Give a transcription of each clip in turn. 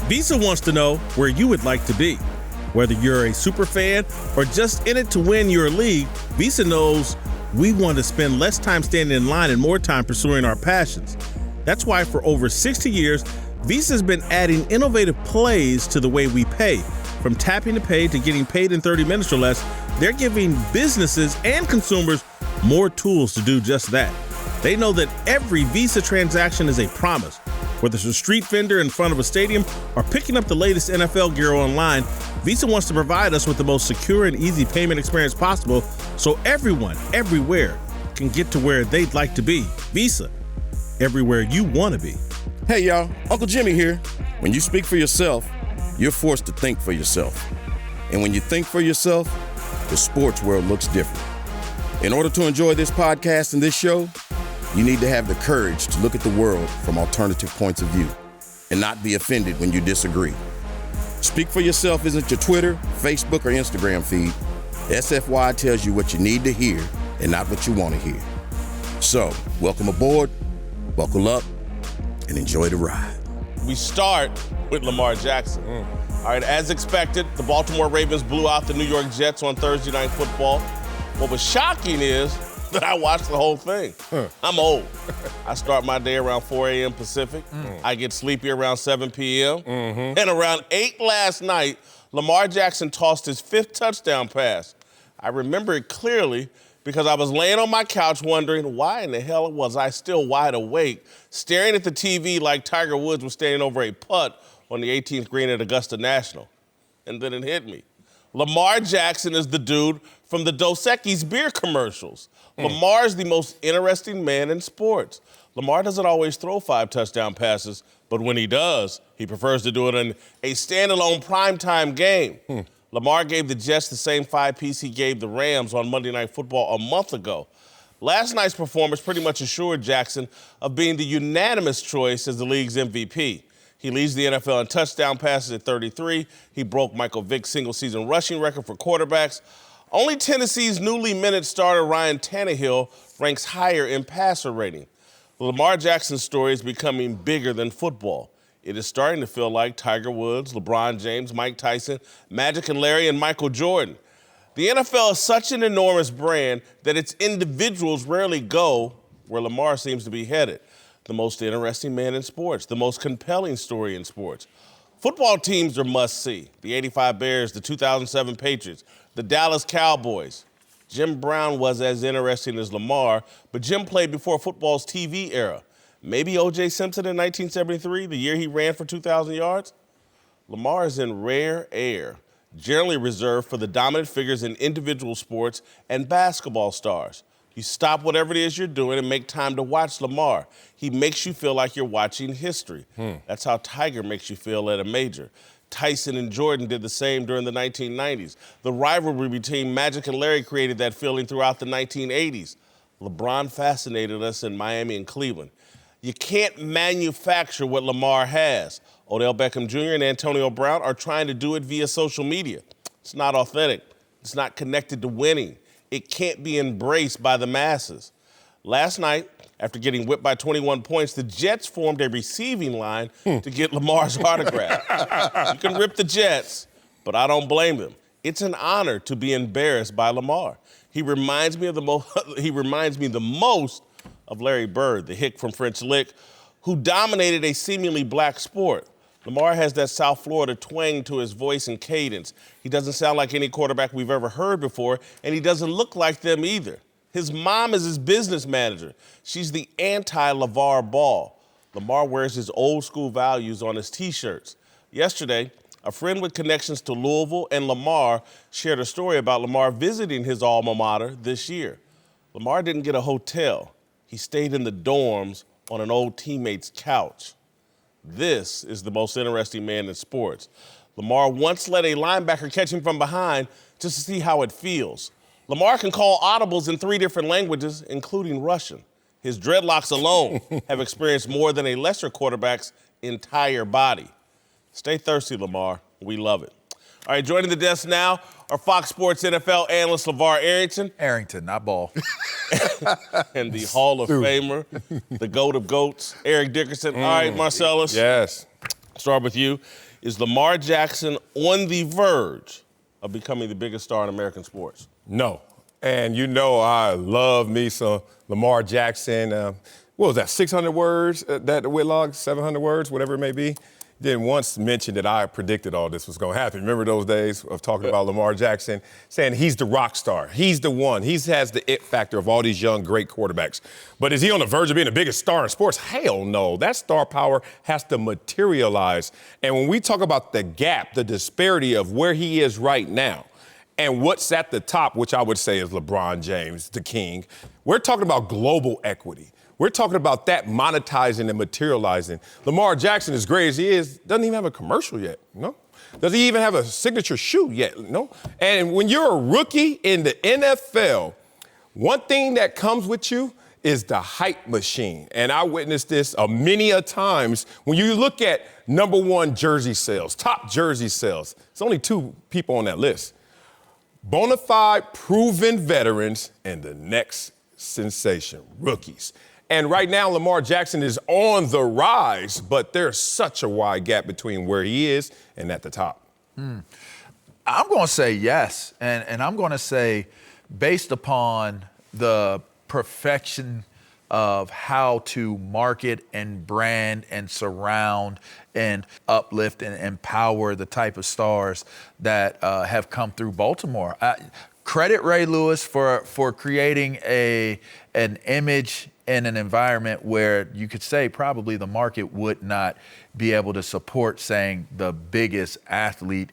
Visa wants to know where you would like to be. Whether you're a super fan or just in it to win your league, Visa knows we want to spend less time standing in line and more time pursuing our passions. That's why for over 60 years, Visa's been adding innovative plays to the way we pay. From tapping to pay to getting paid in 30 minutes or less, they're giving businesses and consumers more tools to do just that. They know that every Visa transaction is a promise. Whether it's a street vendor in front of a stadium or picking up the latest NFL gear online, Visa wants to provide us with the most secure and easy payment experience possible so everyone, everywhere, can get to where they'd like to be. Visa, everywhere you want to be. Hey, y'all. Uncle Jimmy here. When you speak for yourself, you're forced to think for yourself. And when you think for yourself, the sports world looks different. In order to enjoy this podcast and this show, you need to have the courage to look at the world from alternative points of view and not be offended when you disagree. Speak for Yourself isn't your Twitter, Facebook, or Instagram feed. SFY tells you what you need to hear and not what you want to hear. So, welcome aboard, buckle up, and enjoy the ride. We start with Lamar Jackson. All right, as expected, the Baltimore Ravens blew out the New York Jets on Thursday Night Football. What was shocking is that I watched the whole thing. I'm old. I start my day around 4 a.m. Pacific. I get sleepy around 7 p.m. And around 8 last night, Lamar Jackson tossed his 5th touchdown pass. I remember it clearly because I was laying on my couch wondering why in the hell was I still wide awake, staring at the TV like Tiger Woods was standing over a putt on the 18th green at Augusta National. And then it hit me. Lamar Jackson is the dude from the Dos Equis beer commercials. Lamar is the most interesting man in sports. Lamar doesn't always throw 5 touchdown passes, but when he does, he prefers to do it in a standalone primetime game. Lamar gave the Jets the same 5-piece he gave the Rams on Monday Night Football a month ago. Last night's performance pretty much assured Jackson of being the unanimous choice as the league's MVP. He leads the NFL in touchdown passes at 33. He broke Michael Vick's single-season rushing record for quarterbacks. Only Tennessee's newly minute starter Ryan Tannehill ranks higher in passer rating. Lamar Jackson's story is becoming bigger than football. It is starting to feel like Tiger Woods, LeBron James, Mike Tyson, Magic and Larry, and Michael Jordan. The NFL is such an enormous brand that its individuals rarely go where Lamar seems to be headed. The most interesting man in sports, the most compelling story in sports. Football teams are must-see. The '85 Bears, the 2007 Patriots, the Dallas Cowboys. Jim Brown was as interesting as Lamar, but Jim played before football's TV era. Maybe O.J. Simpson in 1973, the year he ran for 2,000 yards? Lamar is in rare air, generally reserved for the dominant figures in individual sports and basketball stars. You stop whatever it is you're doing and make time to watch Lamar. He makes you feel like you're watching history. That's how Tiger makes you feel at a major. Tyson and Jordan did the same during the 1990s. The rivalry between Magic and Larry created that feeling throughout the 1980s. LeBron fascinated us in Miami and Cleveland. You can't manufacture what Lamar has. Odell Beckham Jr. and Antonio Brown are trying to do it via social media. It's not authentic. It's not connected to winning. It can't be embraced by the masses. Last night, after getting whipped by 21 points, the Jets formed a receiving line to get Lamar's autograph. You can rip the Jets, but I don't blame them. It's an honor to be embarrassed by Lamar. He reminds me the most of Larry Bird, the hick from French Lick, who dominated a seemingly black sport. Lamar has that South Florida twang to his voice and cadence. He doesn't sound like any quarterback we've ever heard before, and he doesn't look like them either. His mom is his business manager. She's the anti-LeVar Ball. Lamar wears his old school values on his T-shirts. Yesterday, a friend with connections to Louisville and Lamar shared a story about Lamar visiting his alma mater this year. Lamar didn't get a hotel. He stayed in the dorms on an old teammate's couch. This is the most interesting man in sports. Lamar once let a linebacker catch him from behind just to see how it feels. Lamar can call audibles in 3 different languages, including Russian. His dreadlocks alone have experienced more than a lesser quarterback's entire body. Stay thirsty, Lamar. We love it. All right, joining the desk now are Fox Sports NFL analyst LeVar Arrington. Arrington, not Ball. And the Hall of Famer, the GOAT of GOATs, Eric Dickerson. All right, Marcellus. Yes. Start with you. Is Lamar Jackson on the verge of becoming the biggest star in American sports? No. And you know I love me some Lamar Jackson. What was that, 600 words, that Whitlock, 700 words, whatever it may be? Didn't once mention that I predicted all this was going to happen. Remember those days of talking about Lamar Jackson, saying he's the rock star. He's the one. He has the it factor of all these young, great quarterbacks. But is he on the verge of being the biggest star in sports? Hell no. That star power has to materialize. And when we talk about the gap, the disparity of where he is right now, and what's at the top, which I would say is LeBron James, the king, we're talking about global equity. We're talking about that monetizing and materializing. Lamar Jackson, as great as he is, doesn't even have a commercial yet, no? Does he even have a signature shoe yet, no? And when you're a rookie in the NFL, one thing that comes with you is the hype machine. And I witnessed this many a times. When you look at number one jersey sales, top jersey sales, it's only two people on that list. Bona fide, proven veterans and the next sensation, rookies. And right now, Lamar Jackson is on the rise, but there's such a wide gap between where he is and at the top. I'm going to say yes. And I'm going to say, based upon the perfection of how to market and brand and surround and uplift and empower the type of stars that have come through Baltimore. Credit Ray Lewis for creating an image in an environment where you could say probably the market would not be able to support saying the biggest athlete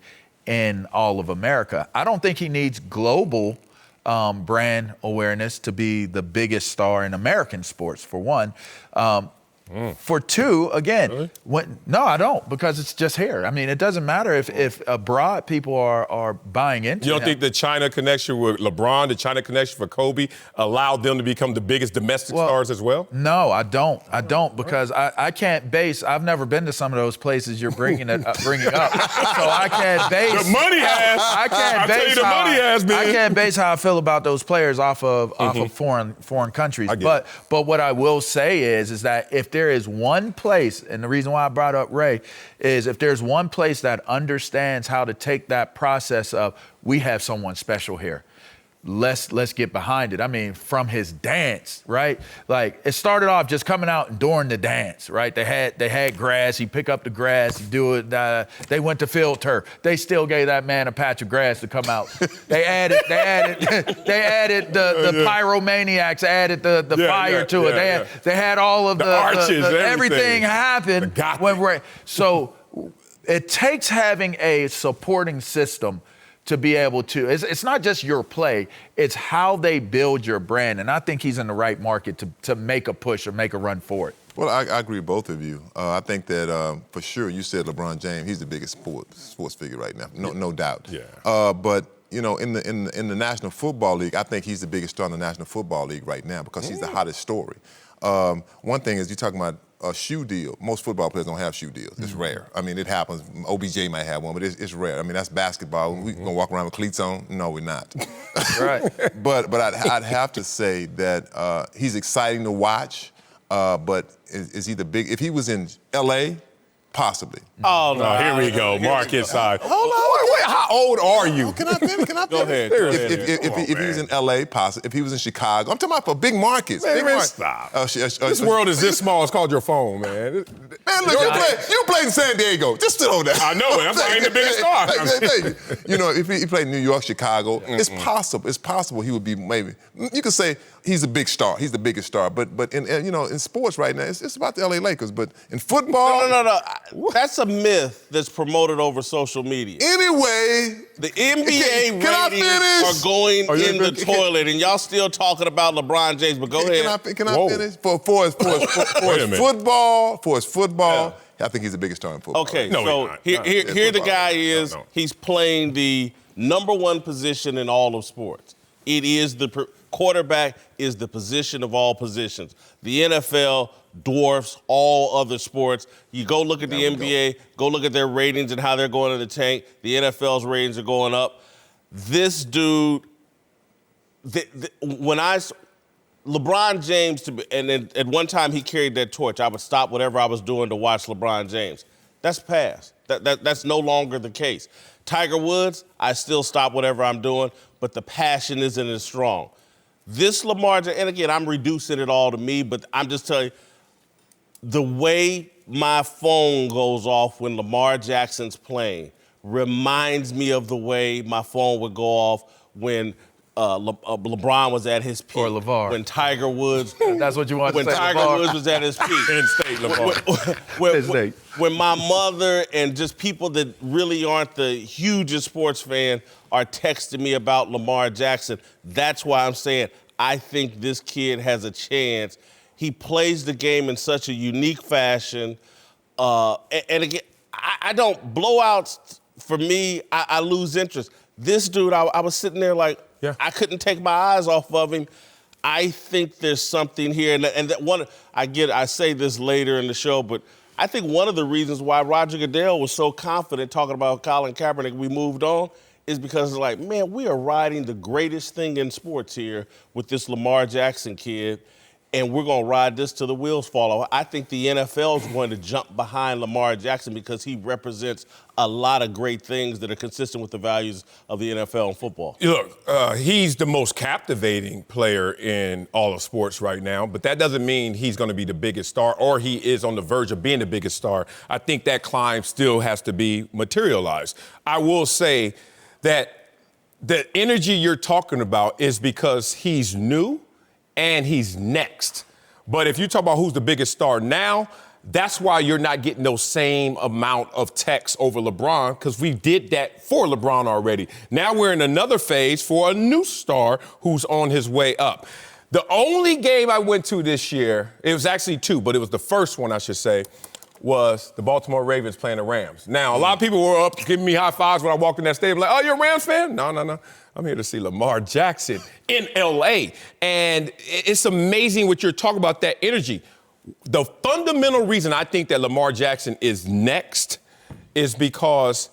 in all of America. I don't think he needs global brand awareness to be the biggest star in American sports, for one. For two, again, no, I don't, because it's just here. I mean, it doesn't matter if abroad people are buying into it. You don't think the China connection with LeBron, the China connection for Kobe, allowed them to become the biggest domestic stars as well? No, I don't. I don't, because I can't base. I've never been to some of those places you're bringing up, so I can't base. The money has. I can't base. Tell you, the money has, man. I can't base how I feel about those players off of foreign countries. But what I will say is that if there is one place, and the reason why I brought up Ray is if there's one place that understands how to take that process of, we have someone special here, let's get behind it. I mean, from his dance, right? Like, it started off just coming out and doing the dance, right? They had grass. He pick up the grass, do it. They went to field turf. They still gave that man a patch of grass to come out. They added the pyromaniacs added the fire to it. They had all of the arches, everything happened when Ray. So it takes having a supporting system to be able to, it's not just your play, it's how they build your brand. And I think he's in the right market to make a push or make a run for it. Well, I agree with both of you. I think that for sure, you said LeBron James, he's the biggest sports figure right now, no doubt. Yeah. But you know, in the National Football League, I think he's the biggest star in the National Football League right now because he's the hottest story. One thing is, you're talking about a shoe deal. Most football players don't have shoe deals. It's rare. I mean, it happens. OBJ might have one, but it's rare. I mean, that's basketball. We gonna walk around with cleats on? No, we're not. Right. But I'd have to say that he's exciting to watch. But is he the big? If he was in L.A., possibly. Oh, no. Here we go. Market side. Hold on. Wait, how old are you? Can I finish? Go ahead. If he was in L.A., possibly. If he was in Chicago, I'm talking about for big markets. Man, stop. This world is this small. It's called your phone, man. Man, look, you played in San Diego. Just sit on that. I know it. I'm saying the biggest star. You know, if he played in New York, Chicago, it's possible. It's possible he would be maybe. You could say he's a big star. He's the biggest star. But in sports right now, it's about the L.A. Lakers. But in football, no. That's a myth that's promoted over social media. Anyway, the NBA can ratings are going in the toilet, and y'all still talking about LeBron James. But go ahead. Can I finish? For his football, I think he's the biggest star in football. Okay, No, so here the guy is. No. He's playing the number one position in all of sports. It is quarterback is the position of all positions. The NFL dwarfs all other sports. You go look at the NBA, go look at their ratings and how they're going in the tank. The NFL's ratings are going up. This dude, LeBron James, and at one time he carried that torch. I would stop whatever I was doing to watch LeBron James. That's past. That's no longer the case. Tiger Woods, I still stop whatever I'm doing, but the passion isn't as strong. This Lamar, and again, I'm reducing it all to me, but I'm just telling you, the way my phone goes off when Lamar Jackson's playing reminds me of the way my phone would go off when LeBron was at his peak. Or LeVar. When Tiger Woods. That's what you want to say. When Tiger LeVar. Woods was at his peak. In-state LeVar. When my mother and just people that really aren't the hugest sports fan are texting me about Lamar Jackson, that's why I'm saying I think this kid has a chance. He plays the game in such a unique fashion. And again, I don't, blowouts, for me, I lose interest. This dude, I was sitting there like, I couldn't take my eyes off of him. I think there's something here. And that one, I say this later in the show, but I think one of the reasons why Roger Goodell was so confident talking about Colin Kaepernick, we moved on, is because it's like, man, we are riding the greatest thing in sports here with this Lamar Jackson kid, and we're going to ride this till the wheels fall off. I think the NFL is going to jump behind Lamar Jackson because he represents a lot of great things that are consistent with the values of the NFL and football. Look, he's the most captivating player in all of sports right now, but that doesn't mean he's going to be the biggest star or he is on the verge of being the biggest star. I think that climb still has to be materialized. I will say that the energy you're talking about is because he's new and he's next. But if you talk about who's the biggest star now, that's why you're not getting those same amount of texts over LeBron, because we did that for LeBron already. Now we're in another phase for a new star who's on his way up. The only game I went to this year, it was actually two, but it was the first one, I should say, was the Baltimore Ravens playing the Rams. Now, a lot of people were up giving me high fives when I walked in that stadium, like, oh, you're a Rams fan? No. I'm here to see Lamar Jackson in L.A. And it's amazing what you're talking about, that energy. The fundamental reason I think that Lamar Jackson is next is because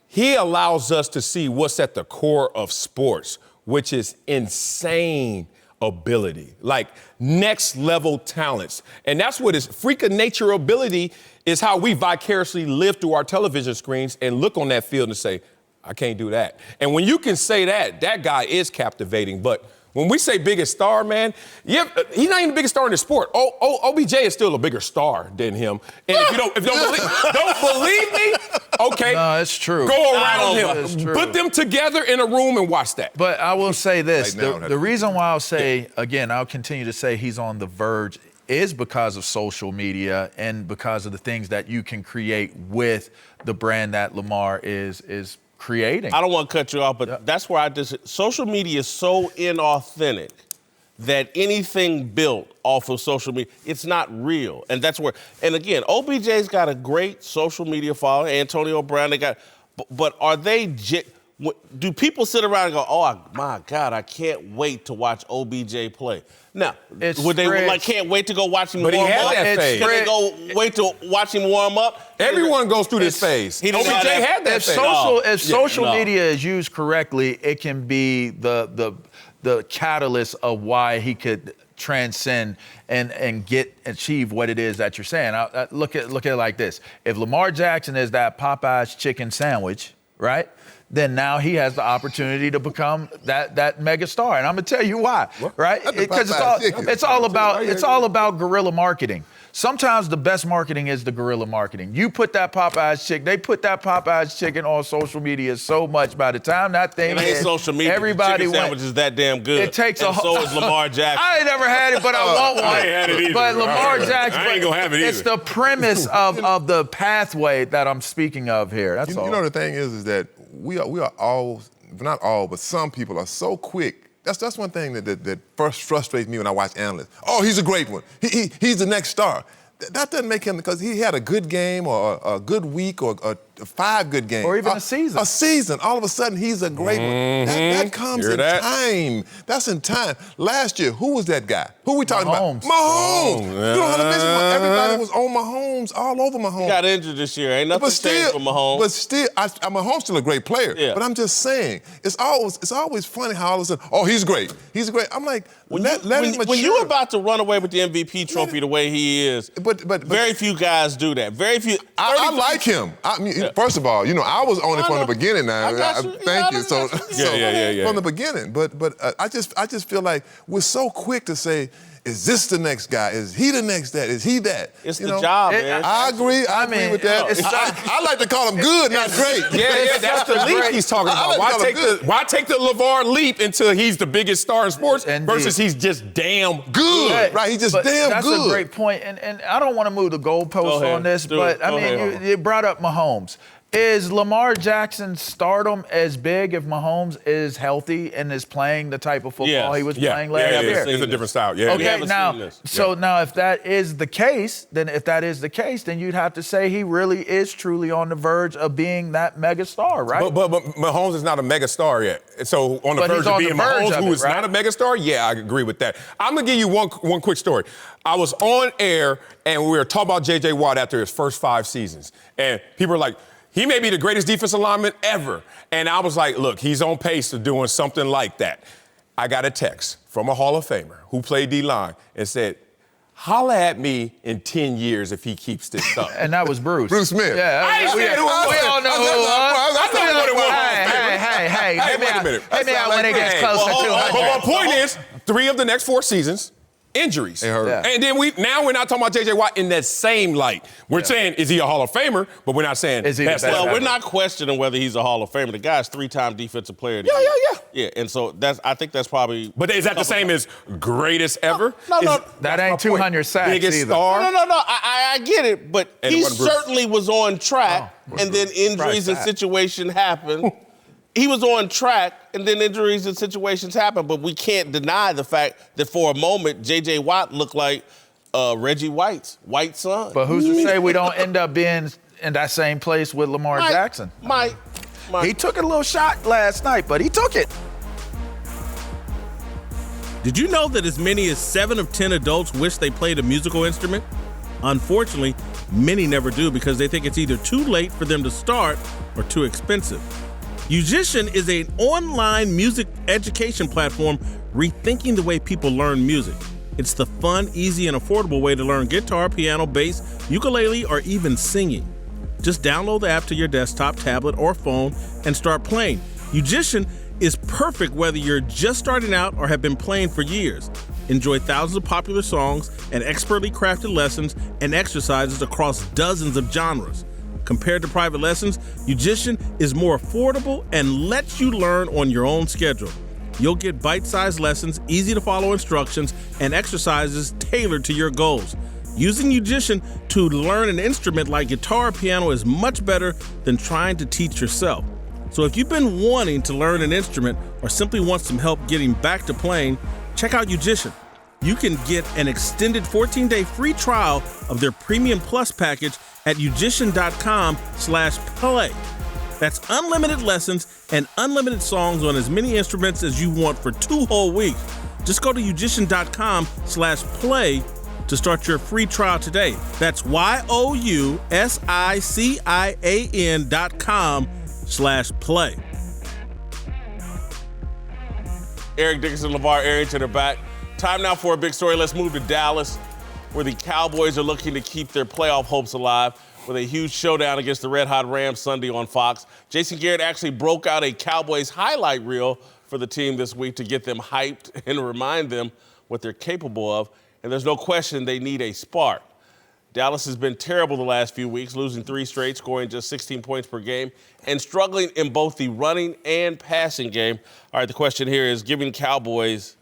he allows us to see what's at the core of sports, which is insane ability, like next level talents. And that's what is freak of nature ability is how we vicariously live through our television screens and look on that field and say, I can't do that. And when you can say that, that guy is captivating. But when we say biggest star, man, he's not even the biggest star in the sport. OBJ is still a bigger star than him. And if you don't believe me, okay. No, it's true. Go around him. Put them together in a room and watch that. But I will say this. Right now, the reason why I'll say, again, I'll continue to say he's on the verge is because of social media and because of the things that you can create with the brand that Lamar is creating. I don't want to cut you off, but that's where social media is so inauthentic that anything built off of social media, it's not real. And that's where, and again, OBJ's got a great social media following, Antonio Brown, but are they, do people sit around and go, oh my God, I can't wait to watch OBJ play? Now, would they can't wait to go watch him warm up? But he had that phase. Can they go wait to watch him warm up? Everyone goes through this phase. OBJ had that phase. If social media is used correctly, it can be the catalyst of why he could transcend and achieve what it is that you're saying. Look at it like this. If Lamar Jackson is that Popeye's chicken sandwich, right? Then now he has the opportunity to become that mega star. And I'm gonna tell you why, right? Because it's all about guerrilla marketing. Sometimes the best marketing is the guerrilla marketing. You put that Popeye's chicken, they put that Popeye's chicken on social media so much by the time that thing ain't social media. Everybody chicken sandwich is that damn good. It takes and so is Lamar Jackson. I ain't never had it, but I want one. I ain't had it either. But Lamar Jackson, I ain't gonna have it either. It's the premise of the pathway that I'm speaking of here. That's all. You know the thing is that we are all, not all, but some people are so quick. That's one thing that first frustrates me when I watch analysts. Oh, he's a great one. He's the next star. That doesn't make him, because he had a good game or a good week or 5 good games. Or even a season. A season. All of a sudden, he's a great one. That comes in time. That's in time. Last year, who was that guy? Who we talking about? Mahomes. You don't have to mention everybody was on Mahomes, all over Mahomes. He got injured this year. Ain't nothing changed for Mahomes. But still, Mahomes still a great player. Yeah. But I'm just saying, it's always funny how all of a sudden, oh, he's great. He's great. I'm like, let him mature. When you're about to run away with the MVP trophy the way he is, but very few guys do that. Very few. I like him. First of all, I was on it from the beginning. Now, I got you. Thank you. So, Yeah. from the beginning. But I just feel like we're so quick to say, is this the next guy? Is he the next that? Is he that? It's the job, man. I agree. I agree with that. I like to call him good, not great. Yeah, that's the leap he's talking about. Why take the LeVar leap until he's the biggest star in sports versus he's just damn good? Right, he's just damn that's good. That's a great point. And I don't want to move the goalposts on this, but you brought up Mahomes. Is Lamar Jackson's stardom as big if Mahomes is healthy and is playing the type of football he was playing last year? It's a different style. Yeah. Okay, now if that is the case, then you'd have to say he really is truly on the verge of being that mega star, right? But Mahomes is not a mega star yet. So on the verge of being Mahomes, who is not a mega star, yeah, I agree with that. I'm gonna give you one quick story. I was on air and we were talking about J.J. Watt after his first 5 seasons, and people were like, he may be the greatest defensive lineman ever. And I was like, look, he's on pace to doing something like that. I got a text from a Hall of Famer who played D-line and said, holla at me in 10 years if he keeps this up. And that was Bruce. Bruce Smith. Yeah. I ain't saying who it was. We all know who it was. I know what it was. Hey, wait a minute. Hit me out when it gets closer to 200. But my point is, 3 of the next 4 seasons, injuries. Yeah. And then we're not talking about J.J. Watt in that same light. We're saying, is he a Hall of Famer? But we're not saying is he best. Well, we're not questioning whether he's a Hall of Famer. The guy's 3-time defensive player. Yeah, and so I think that's probably. But is that the same as greatest ever? No. That ain't 200 sacks biggest either. star? No. I get it, but he certainly was on track, and then injuries and situations happened. He was on track, and then injuries and situations happen, but we can't deny the fact that for a moment, J.J. Watt looked like Reggie White's white son. But who's to say we don't end up being in that same place with Lamar Jackson? Mike. He took a little shot last night, but he took it. Did you know that as many as 7 of 10 adults wish they played a musical instrument? Unfortunately, many never do because they think it's either too late for them to start or too expensive. Yousician is an online music education platform rethinking the way people learn music. It's the fun, easy, and affordable way to learn guitar, piano, bass, ukulele, or even singing. Just download the app to your desktop, tablet, or phone and start playing. Yousician is perfect whether you're just starting out or have been playing for years. Enjoy thousands of popular songs and expertly crafted lessons and exercises across dozens of genres. Compared to private lessons, Yousician is more affordable and lets you learn on your own schedule. You'll get bite-sized lessons, easy-to-follow instructions, and exercises tailored to your goals. Using Yousician to learn an instrument like guitar or piano is much better than trying to teach yourself. So if you've been wanting to learn an instrument or simply want some help getting back to playing, check out Yousician. You can get an extended 14-day free trial of their Premium Plus package at yousician.com/play. That's unlimited lessons and unlimited songs on as many instruments as you want for 2 whole weeks. Just go to yousician.com/play to start your free trial today. That's yousician.com/play. Eric Dickerson, LeVar Arrington are back. Time now for a big story. Let's move to Dallas, where the Cowboys are looking to keep their playoff hopes alive with a huge showdown against the Red Hot Rams Sunday on Fox. Jason Garrett actually broke out a Cowboys highlight reel for the team this week to get them hyped and remind them what they're capable of. And there's no question they need a spark. Dallas has been terrible the last few weeks, losing 3 straight, scoring just 16 points per game, and struggling in both the running and passing game. All right, the question here is giving Cowboys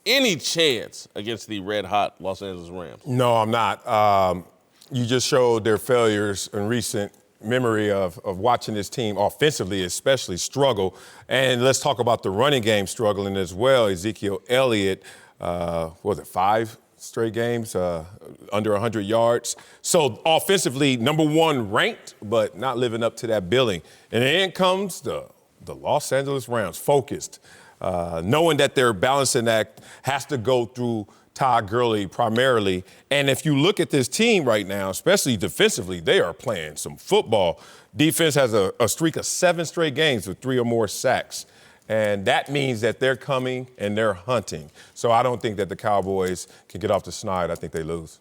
any chance against the red-hot Los Angeles Rams? No, I'm not. You just showed their failures in recent memory of watching this team offensively especially struggle. And let's talk about the running game struggling as well. Ezekiel Elliott, 5 straight games, under 100 yards. So offensively, number 1 ranked, but not living up to that billing. And then comes the Los Angeles Rams, focused, knowing that their balancing act has to go through Todd Gurley primarily. And if you look at this team right now, especially defensively, they are playing some football. Defense has a streak of 7 straight games with 3 or more sacks. And that means that they're coming and they're hunting. So I don't think that the Cowboys can get off the schneid. I think they lose.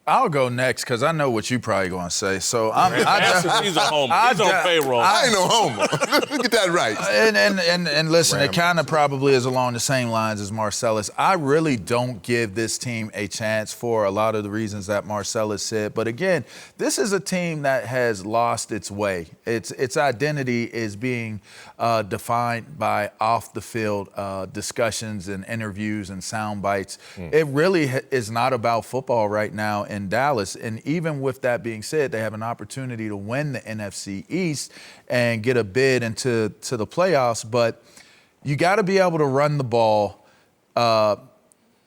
I'll go next because I know what you probably going to say. So He's a homer. He's on payroll. I ain't no homer. Get that right. And listen, it kind of probably is along the same lines as Marcellus. I really don't give this team a chance for a lot of the reasons that Marcellus said. But again, this is a team that has lost its way. Its identity is being defined by off-the-field discussions and interviews and sound bites. It really is not about football right now in Dallas. And even with that being said, they have an opportunity to win the NFC East and get a bid into the playoffs. But you got to be able to run the ball.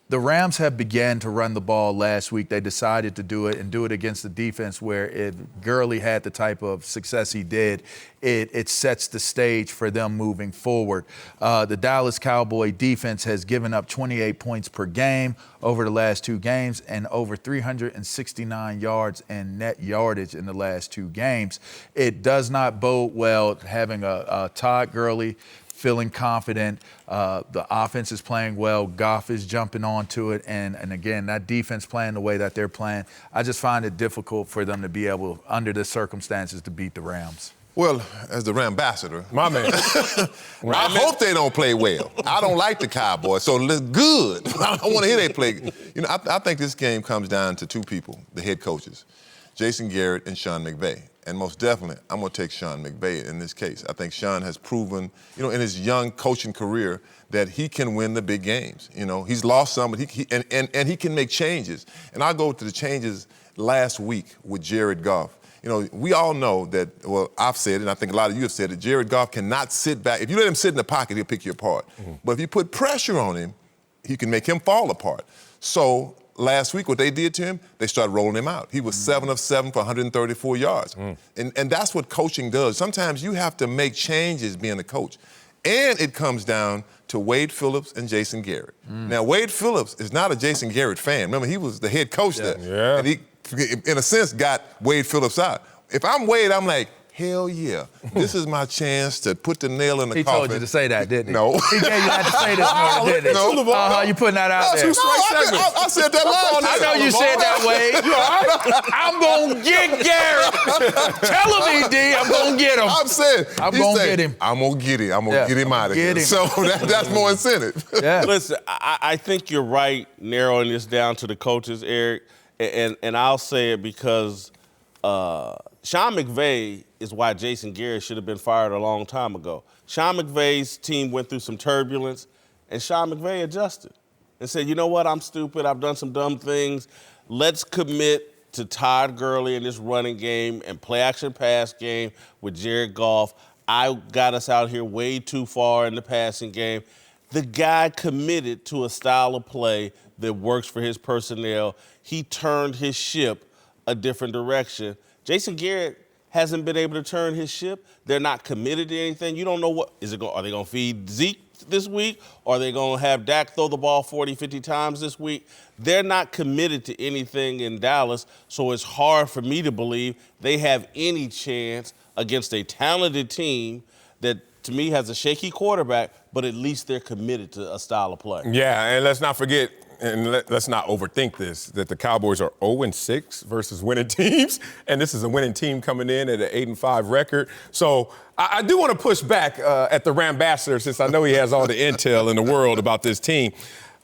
The Rams have began to run the ball last week. They decided to do it and do it against the defense where if Gurley had the type of success he did, it sets the stage for them moving forward. The Dallas Cowboy defense has given up 28 points per game over the last 2 games and over 369 yards and net yardage in the last 2 games. It does not bode well having a Todd Gurley feeling confident. The offense is playing well. Goff is jumping onto it. And again, that defense playing the way that they're playing, I just find it difficult for them to be able, under the circumstances, to beat the Rams. Well, as the Rambassador, My man. I hope they don't play well. I don't like the Cowboys, so good. I don't want to hear they play. You know, I think this game comes down to 2 people, the head coaches, Jason Garrett and Sean McVay. And most definitely, I'm going to take Sean McVay in this case. I think Sean has proven, you know, in his young coaching career that he can win the big games. You know, he's lost some, but he can make changes. And I'll go to the changes last week with Jared Goff. You know, we all know that, well, I've said it, and I think a lot of you have said it, Jared Goff cannot sit back. If you let him sit in the pocket, he'll pick you apart. But if you put pressure on him, he can make him fall apart. So last week, what they did to him, they started rolling him out. He was 7 of 7 for 134 yards. And that's what coaching does. Sometimes you have to make changes being a coach. And it comes down to Wade Phillips and Jason Garrett. Now, Wade Phillips is not a Jason Garrett fan. Remember, he was the head coach there. Yeah. And he, in a sense, got Wade Phillips out. If I'm Wade, I'm like, hell yeah. This is my chance to put the nail in the coffin. He told you to say that, didn't he? No. He gave you that to say this morning, didn't he? No. You putting that out there. I said that last I know you said that, Wade. You all right? I'm going to get Garrett. Tell him, ED, I'm going to get him. I'm saying. I'm going to get him. I'm going to get him. I'm going to get him out of here. Get him. So that's more incentive. Yeah. Listen, I think you're right narrowing this down to the coaches, Eric, and I'll say it because Sean McVay is why Jason Garrett should have been fired a long time ago. Sean McVay's team went through some turbulence, and Sean McVay adjusted and said, you know what, I'm stupid, I've done some dumb things. Let's commit to Todd Gurley in this running game and play-action pass game with Jared Goff. I got us out here way too far in the passing game. The guy committed to a style of play that works for his personnel. He turned his ship a different direction. Jason Garrett hasn't been able to turn his ship. They're not committed to anything. You don't know what is it going. Are they going to feed Zeke this week? Or are they going to have Dak throw the ball 40, 50 times this week? They're not committed to anything in Dallas, so it's hard for me to believe they have any chance against a talented team that, to me, has a shaky quarterback, but at least they're committed to a style of play. Yeah, and let's not forget, and let's not overthink this, that the Cowboys are 0-6 versus winning teams, and this is a winning team coming in at an 8-5 record. So I do want to push back at the Rambassador, since I know he has all the intel in the world about this team.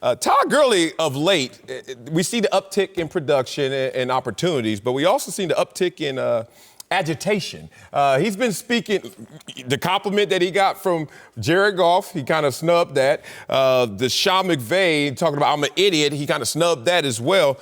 Todd Gurley, of late, we see the uptick in production and opportunities, but we also see the uptick in agitation. He's been speaking, the compliment that he got from Jared Goff, he kind of snubbed that. The Sean McVay talking about I'm an idiot, he kind of snubbed that as well.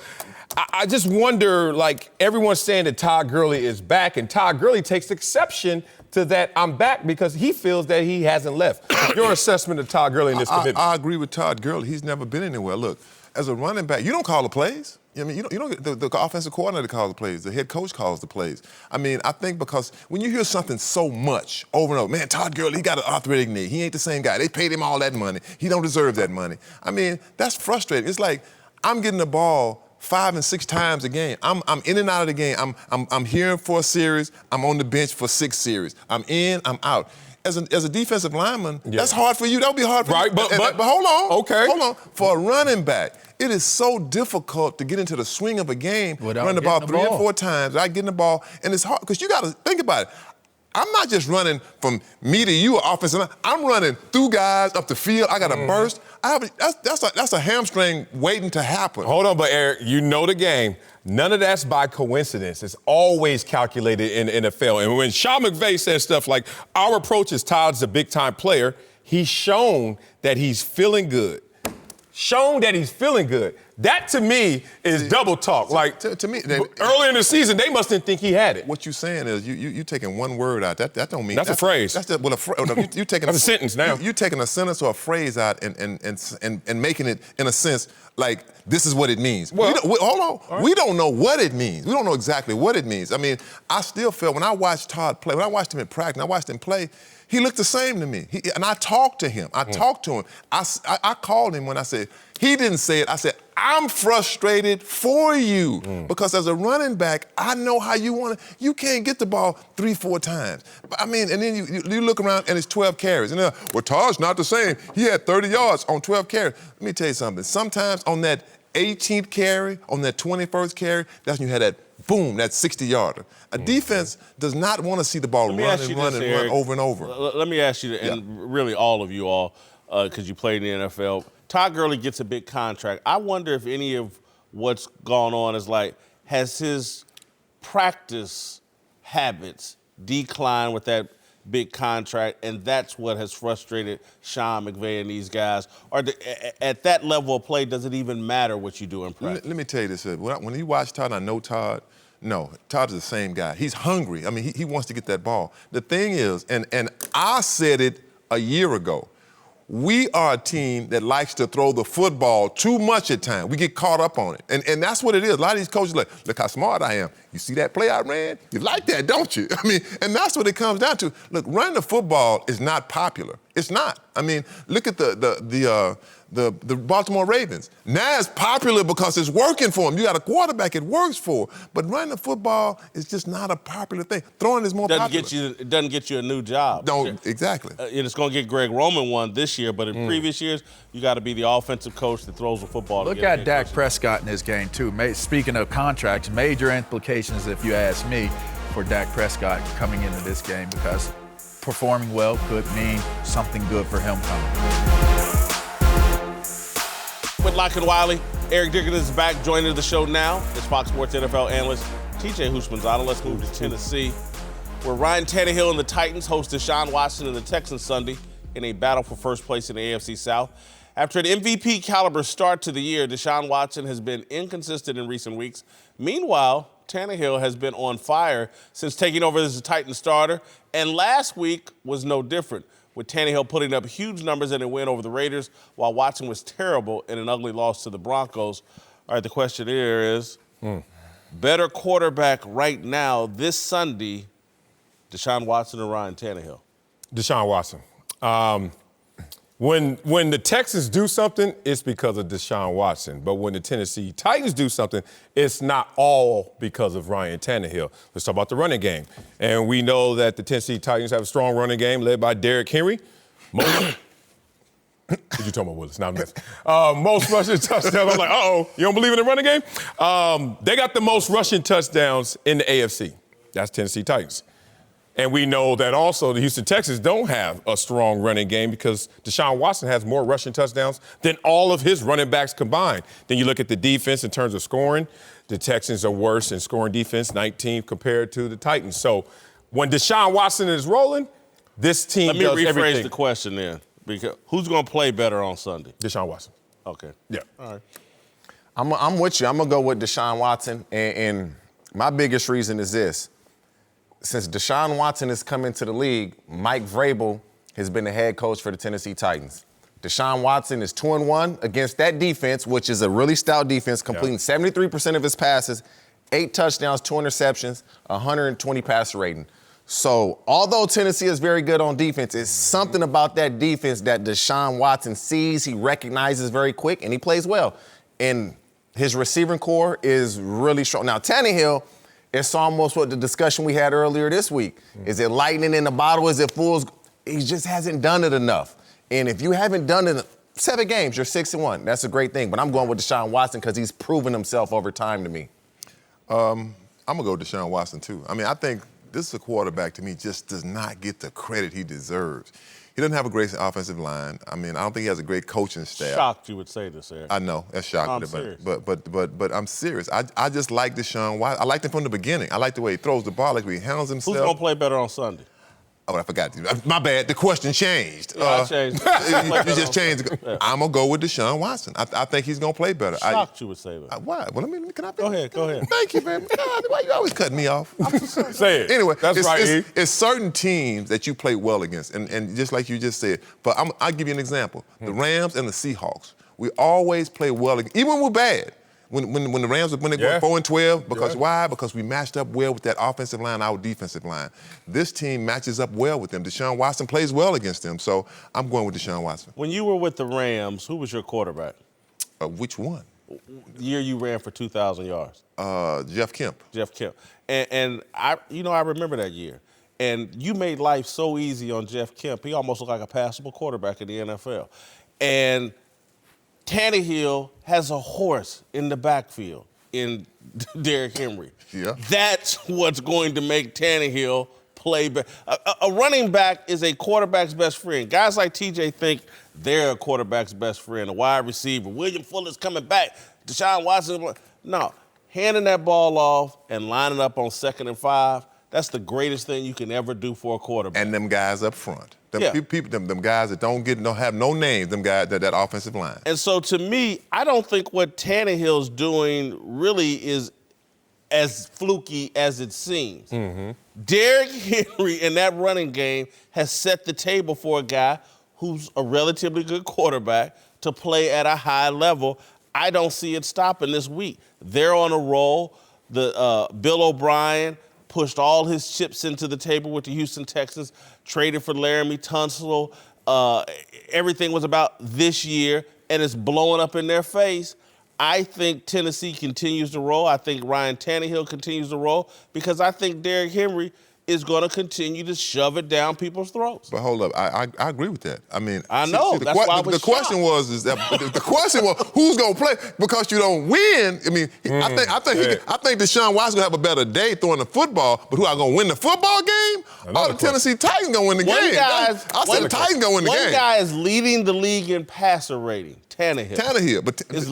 I just wonder, like, everyone's saying that Todd Gurley is back, and Todd Gurley takes exception to that I'm back because he feels that he hasn't left. Your assessment of Todd Gurley in this commitment? I agree with Todd Gurley. He's never been anywhere. Look, as a running back, you don't call the plays. I mean, you don't get the offensive coordinator calls the plays. The head coach calls the plays. I mean, I think because when you hear something so much over and over, man, Todd Gurley, he got an arthritic knee. He ain't the same guy. They paid him all that money. He don't deserve that money. I mean, that's frustrating. It's like I'm getting the ball 5 and 6 times a game. I'm in and out of the game. I'm here for a series. I'm on the bench for 6 series. I'm in, I'm out. As a defensive lineman, that's hard for you. That'll be hard for you. But hold on. Okay. Hold on. For a running back, it is so difficult to get into the swing of a game, run the ball 3 or 4 times, without getting the ball, and it's hard because you got to think about it. I'm not just running from me to you, or offensive line. I'm running through guys up the field. I got to burst. That's a hamstring waiting to happen. Hold on, but Eric, you know the game. None of that's by coincidence. It's always calculated in the NFL. And when Sean McVay says stuff like, our approach is Todd's a big-time player, he's shown that he's feeling good. Shown that he's feeling good. That, to me, is double talk. Like, to me, early in the season, they must didn't think he had it. What you're saying is you taking one word out. That don't mean... That's a phrase. That's you taking that's a sentence now. You're taking a sentence or a phrase out and making it, in a sense, like, this is what it means. Well, hold on. Right. We don't know what it means. We don't know exactly what it means. I mean, I still feel, when I watched Todd play, when I watched him in practice, I watched him play, he looked the same to me. And I talked to him. I called him when I said, he didn't say it. I said, I'm frustrated for you. Because as a running back, I know how you want to. You can't get the ball 3-4 times. But I mean, and then you look around and it's 12 carries. And well, Todd's not the same. He had 30 yards on 12 carries. Let me tell you something. Sometimes on that 18th carry, on that 21st carry, that's when you had that boom, that 60-yarder. A defense does not want to see the ball run over and over. Let me ask you, and really all of you all, because you played in the NFL, Todd Gurley gets a big contract. I wonder if any of what's gone on is like, has his practice habits declined with that big contract, and that's what has frustrated Sean McVay and these guys? Or at that level of play, does it even matter what you do in practice? Let me tell you this. When you watch Todd, I know Todd. No, Todd is the same guy. He's hungry. I mean, he wants to get that ball. The thing is, and I said it a year ago, we are a team that likes to throw the football too much at times. We get caught up on it. And that's what it is. A lot of these coaches are like, look how smart I am. You see that play I ran? You like that, don't you? I mean, and that's what it comes down to. Look, running the football is not popular. It's not. I mean, look at the Baltimore Ravens. Now it's popular because it's working for them. You got a quarterback it works for. But running the football is just not a popular thing. Throwing is more popular. It doesn't get you a new job. Exactly. And it's going to get Greg Roman one this year, but in previous years, you got to be the offensive coach that throws the football. Look at Dak Prescott in this game, too. Speaking of contracts, major implications, if you ask me, for Dak Prescott coming into this game, because performing well could mean something good for him coming. Whitlock and Wiley, Eric Dickens is back joining the show now. It's Fox Sports NFL analyst TJ Houshmandzadeh. Let's move to Tennessee, where Ryan Tannehill and the Titans host Deshaun Watson and the Texans Sunday in a battle for first place in the AFC South. After an MVP caliber start to the year, Deshaun Watson has been inconsistent in recent weeks. Meanwhile, Tannehill has been on fire since taking over as the Titans starter, and last week was no different, with Tannehill putting up huge numbers in a win over the Raiders, while Watson was terrible in an ugly loss to the Broncos. All right, the question here is, better quarterback right now this Sunday, Deshaun Watson or Ryan Tannehill? Deshaun Watson. When the Texans do something, it's because of Deshaun Watson. But when the Tennessee Titans do something, it's not all because of Ryan Tannehill. Let's talk about the running game. And we know that the Tennessee Titans have a strong running game led by Derrick Henry. Did you talk about Willis? Not mess. Most rushing touchdowns. I'm like, uh-oh, you don't believe in the running game? They got the most rushing touchdowns in the AFC. That's Tennessee Titans. And we know that also the Houston Texans don't have a strong running game because Deshaun Watson has more rushing touchdowns than all of his running backs combined. Then you look at the defense in terms of scoring. The Texans are worse in scoring defense, 19th compared to the Titans. So when Deshaun Watson is rolling, this team does everything. Let me rephrase the question then. Because who's going to play better on Sunday? Deshaun Watson. Okay. Yeah. All right. I'm with you. I'm going to go with Deshaun Watson. And my biggest reason is this. Since Deshaun Watson has come into the league, Mike Vrabel has been the head coach for the Tennessee Titans. Deshaun Watson is 2-1 against that defense, which is a really stout defense, completing 73% of his passes, 8 touchdowns, 2 interceptions, 120 passer rating. So although Tennessee is very good on defense, it's something about that defense that Deshaun Watson sees, he recognizes very quick, and he plays well. And his receiving core is really strong. Now, Tannehill, it's almost what the discussion we had earlier this week. Is it lightning in the bottle? Is it full? He just hasn't done it enough. And if you haven't done it 7 games, you're 6-1. That's a great thing. But I'm going with Deshaun Watson because he's proven himself over time to me. I'm going to go with Deshaun Watson, too. I mean, I think this is a quarterback, to me, just does not get the credit he deserves. He doesn't have a great offensive line. I mean, I don't think he has a great coaching staff. Shocked you would say this, Eric. I know, that's shocking. I'm serious. But I'm serious. I just like Deshaun Watson. I liked him from the beginning. I like the way he throws the ball, like the way he handles himself. Who's going to play better on Sunday? Oh, I forgot. My bad. The question changed. I changed. You just changed. Yeah. I'm going to go with Deshaun Watson. I think he's going to play better. Shocked you would say that. Why? Well, can I? Go ahead. Thank you, man. God, why you always cutting me off? Say it. Anyway, that's right. It's certain teams that you play well against, and just like you just said. But I'll give you an example. The Rams and the Seahawks. We always play well, even when we're bad. When the Rams, when they go 4-12, because why? Because we matched up well with that offensive line, our defensive line. This team matches up well with them. Deshaun Watson plays well against them, so I'm going with Deshaun Watson. When you were with the Rams, who was your quarterback? Which one? The year you ran for 2,000 yards. Jeff Kemp. Jeff Kemp. And I remember that year. And you made life so easy on Jeff Kemp. He almost looked like a passable quarterback in the NFL. And Tannehill has a horse in the backfield in Derrick Henry. Yeah. That's what's going to make Tannehill play better. A running back is a quarterback's best friend. Guys like TJ think they're a quarterback's best friend, a wide receiver. William Fuller's coming back. Deshaun Watson. No, handing that ball off and lining up on 2nd and 5, that's the greatest thing you can ever do for a quarterback. And them guys up front. Them guys that don't have no names, them guys, that offensive line. And so to me, I don't think what Tannehill's doing really is as fluky as it seems. Mm-hmm. Derrick Henry in that running game has set the table for a guy who's a relatively good quarterback to play at a high level. I don't see it stopping this week. They're on a roll. Bill O'Brien pushed all his chips into the table with the Houston Texans, traded for Laramie Tunsil. Everything was about this year, and it's blowing up in their face. I think Tennessee continues to roll. I think Ryan Tannehill continues to roll because I think Derrick Henry is going to continue to shove it down people's throats. But hold up, I agree with that. I mean, I know. That's why I was the question was who's going to play because you don't win. I mean, I think Deshaun Watson will have a better day throwing the football. But who are going to win the football game? The Tennessee Titans going to win the game. I said the Titans going to win the game. One guy is leading the league in passer rating. Tannehill. But this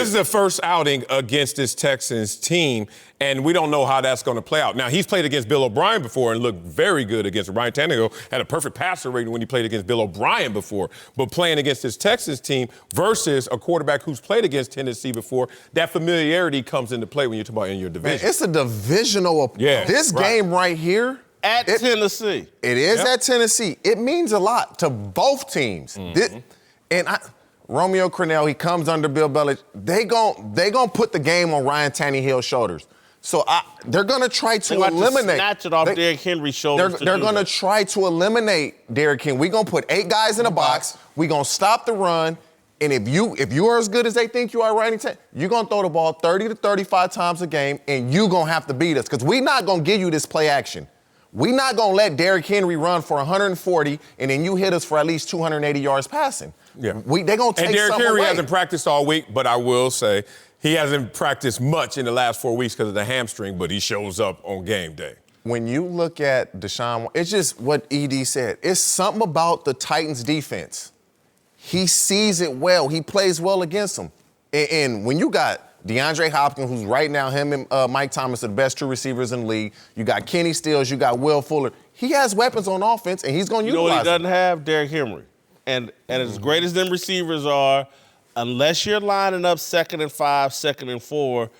is the first outing against this Texans team, and we don't know how that's going to play out. Now, he's played against Bill O'Brien before and looked very good against Ryan Tannehill, had a perfect passer rating when he played against Bill O'Brien before. But playing against this Texans team versus a quarterback who's played against Tennessee before, that familiarity comes into play when you're talking about in your division. Man, it's a divisional. This game right here. At Tennessee. It is at Tennessee. It means a lot to both teams. Romeo Crennel, he comes under Bill Belichick. They gon' put the game on Ryan Tannehill's shoulders. So they're going to try to eliminate. Snatch it off Derrick Henry's shoulders. They're going to try to eliminate Derrick Henry. We're going to put 8 guys in a box. We're going to stop the run. And if you are as good as they think you are, Ryan, you're going to throw the ball 30 to 35 times a game, and you're going to have to beat us because we're not going to give you this play action. We're not going to let Derrick Henry run for 140 and then you hit us for at least 280 yards passing. Yeah. They're going to take something away. And Derrick Henry hasn't practiced all week, but I will say he hasn't practiced much in the last 4 weeks because of the hamstring, but he shows up on game day. When you look at Deshaun, it's just what ED said. It's something about the Titans' defense. He sees it well. He plays well against them. And when you got DeAndre Hopkins, who's right now, him and Mike Thomas are the best 2 receivers in the league. You got Kenny Stills, you got Will Fuller. He has weapons on offense, and he's going to utilize them. You know what he doesn't have? Derrick Henry. And as great as them receivers are, unless you're lining up 2nd and 5, 2nd and 4,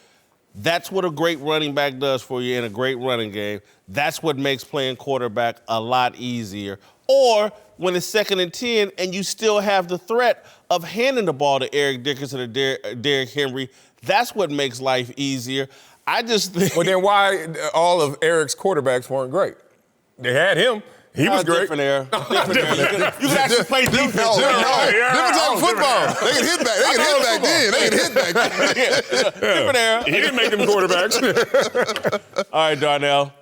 That's what a great running back does for you in a great running game. That's what makes playing quarterback a lot easier. Or when it's 2nd and 10 and you still have the threat of handing the ball to Eric Dickerson or Derrick Henry, that's what makes life easier. I just think... Well, then why all of Eric's quarterbacks weren't great? They had him. He was great. Different era. Different era. You can actually play defense. Different type of football. They can hit back. They can hit back then. Different era. He didn't make them quarterbacks. All right, Darnell.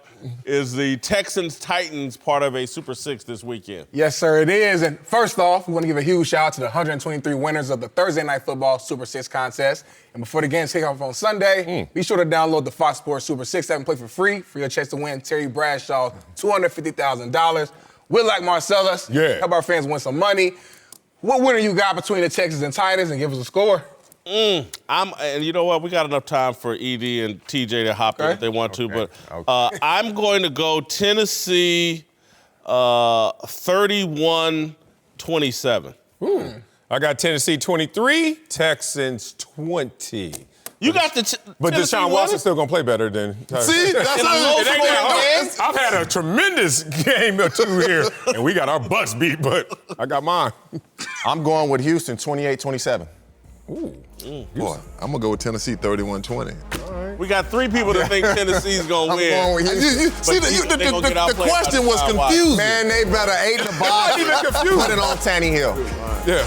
Is the Texans-Titans part of a Super Six this weekend? Yes, sir, it is. And first off, we want to give a huge shout out to the 123 winners of the Thursday Night Football Super Six contest. And before the games kick off on Sunday, be sure to download the Fox Sports Super Six app and play for free for your chance to win Terry Bradshaw's $250,000. Whitlock and Marcellus, help our fans win some money. What winner you got between the Texans and Titans, and give us a score? And you know what? We got enough time for ED and TJ to hop in if they want to, but I'm going to go Tennessee 31-27. I got Tennessee 23, Texans 20. You got the But Deshaun Watson's still going to play better than Tyson. See, that's I've had a tremendous game or two here, and we got our butts beat, but I got mine. I'm going with Houston 28-27. Boy, I'm going to go with Tennessee 31-20. We got 3 people that think Tennessee's going to win. I'm going with Houston. The question was confusing. Man, they better ate the box. Put it on Tannehill. Yeah.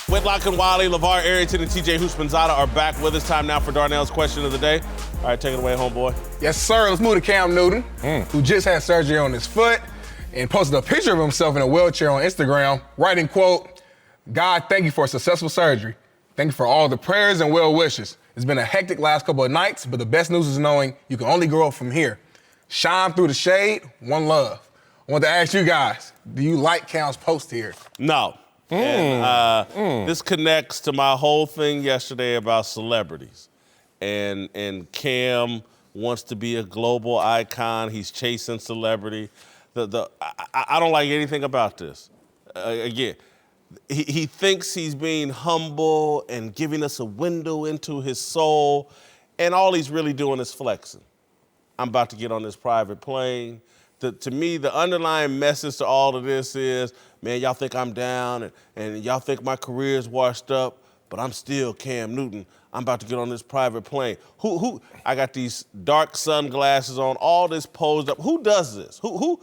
Whitlock and Wiley, LeVar Arrington, and TJ Houshmandzadeh are back with us. Time now for Darnell's question of the day. All right, take it away, homeboy. Yes, sir. Let's move to Cam Newton, who just had surgery on his foot and posted a picture of himself in a wheelchair on Instagram, writing, quote, "God, thank you for a successful surgery. Thank you for all the prayers and well wishes. It's been a hectic last couple of nights, but the best news is knowing you can only grow up from here. Shine through the shade, one love." I want to ask you guys, do you like Cam's post here? No. And this connects to my whole thing yesterday about celebrities. And Cam wants to be a global icon. He's chasing celebrity. I don't like anything about this. Again, he thinks he's being humble and giving us a window into his soul, and all he's really doing is flexing. I'm about to get on this private plane. To me, the underlying message to all of this is, man, y'all think I'm down and y'all think my career's washed up, but I'm still Cam Newton. I'm about to get on this private plane. Who? I got these dark sunglasses on, all this posed up. Who does this? Who?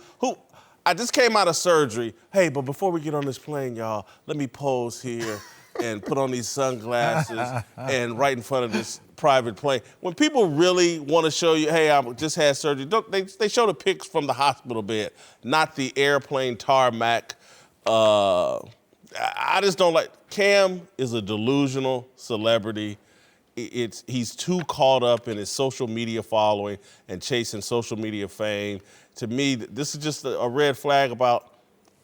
I just came out of surgery. Hey, but before we get on this plane, y'all, let me pose here and put on these sunglasses and right in front of this private plane. When people really want to show you, hey, I just had surgery, they show the pics from the hospital bed, not the airplane tarmac. I just don't like. Cam is a delusional celebrity. He's too caught up in his social media following and chasing social media fame. To me, this is just a red flag about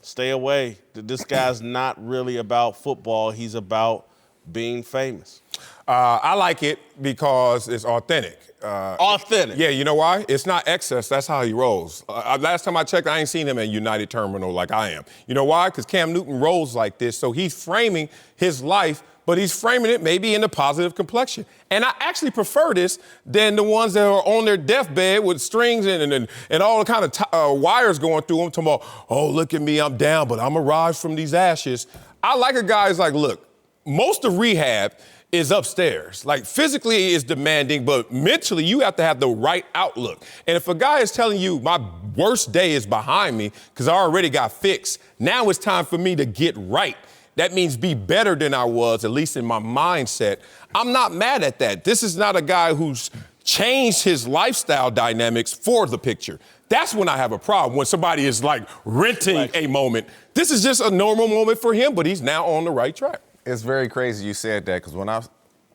stay away. This guy's not really about football. He's about being famous. I like it because it's authentic. Authentic? Yeah, you know why? It's not excess. That's how he rolls. Last time I checked, I ain't seen him at United Terminal like I am. You know why? Because Cam Newton rolls like this, so he's framing his life, but he's framing it maybe in a positive complexion. And I actually prefer this than the ones that are on their deathbed with strings and all the kind of wires going through them, talking about, oh, look at me, I'm down, but I'm arise from these ashes. I like a guy who's like, look, most of rehab is upstairs. Like, physically is demanding, but mentally you have to have the right outlook. And if a guy is telling you my worst day is behind me because I already got fixed, now it's time for me to get right. That means be better than I was, at least in my mindset. I'm not mad at that. This is not a guy who's changed his lifestyle dynamics for the picture. That's when I have a problem, when somebody is like renting a moment. This is just a normal moment for him, but he's now on the right track. It's very crazy you said that, because when I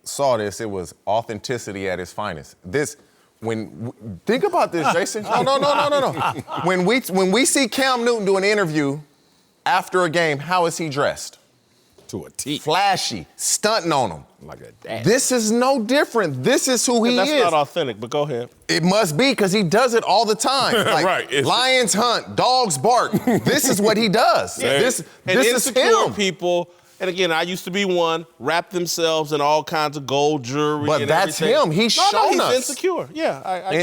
saw this, it was authenticity at its finest. Think about this, Jason. No. When we see Cam Newton do an interview after a game, how is he dressed? To a T. Flashy, stunting on him. Like a dad. This is no different. This is who he is. That's not authentic, but go ahead. It must be, because he does it all the time. Like, right. Lions hunt, dogs bark. This is what he does. Yeah. This is insecure him. people And again, I used to be one, wrap themselves in all kinds of gold jewelry. But and that's everything. him. He's he's shown us. insecure. Yeah.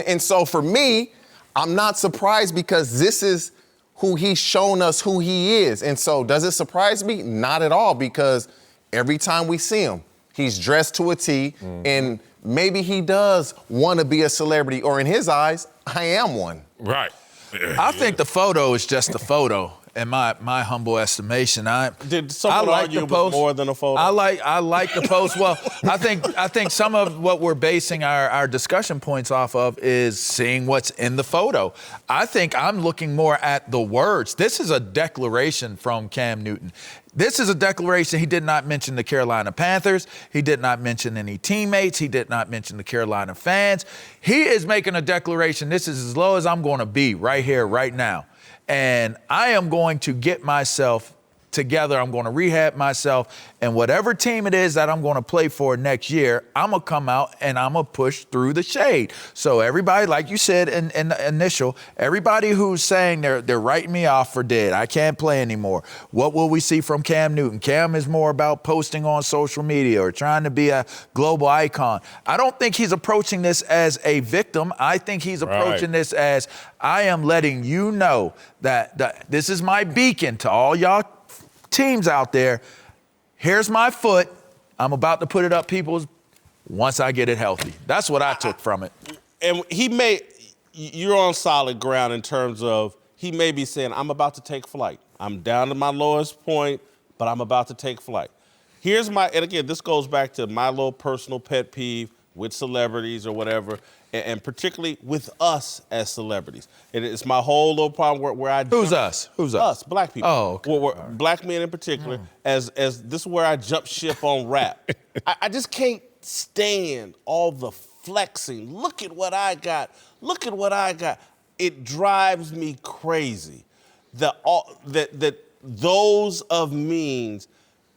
And so for me, I'm not surprised because this is who he's shown us who he is. And so does it surprise me? Not at all, because every time we see him, he's dressed to a T, and maybe he does want to be a celebrity, or in his eyes, I am one. Right. I think the photo is just a photo. In my humble estimation, Did someone argue it was more than a photo? I like the post. Well, I think some of what we're basing our discussion points off of is seeing what's in the photo. I think I'm looking more at the words. This is a declaration from Cam Newton. This is a declaration. He did not mention the Carolina Panthers. He did not mention any teammates. He did not mention the Carolina fans. He is making a declaration. This is as low as I'm going to be right here, right now. And I am going to get myself together. I'm going to rehab myself. And whatever team it is that I'm going to play for next year, I'm going to come out and I'm going to push through the shade. So everybody, like you said in the initial, everybody who's saying they're writing me off for dead, I can't play anymore. What will we see from Cam Newton? Cam is more about posting on social media or trying to be a global icon. I don't think he's approaching this as a victim. I think he's approaching this as I am letting you know that this is my beacon to all y'all teams out there. Here's my foot. I'm about to put it up people's once I get it healthy. That's what I took from it. And you're on solid ground in terms of he may be saying, I'm about to take flight. I'm down to my lowest point, but I'm about to take flight. And again, this goes back to my little personal pet peeve with celebrities or whatever, and particularly with us as celebrities. And it's my whole little problem where I Who's us? Us, black people. Oh, okay. Black men in particular, as this is where I jump ship on rap. I just can't stand all the flexing. Look at what I got. Look at what I got. It drives me crazy that those of means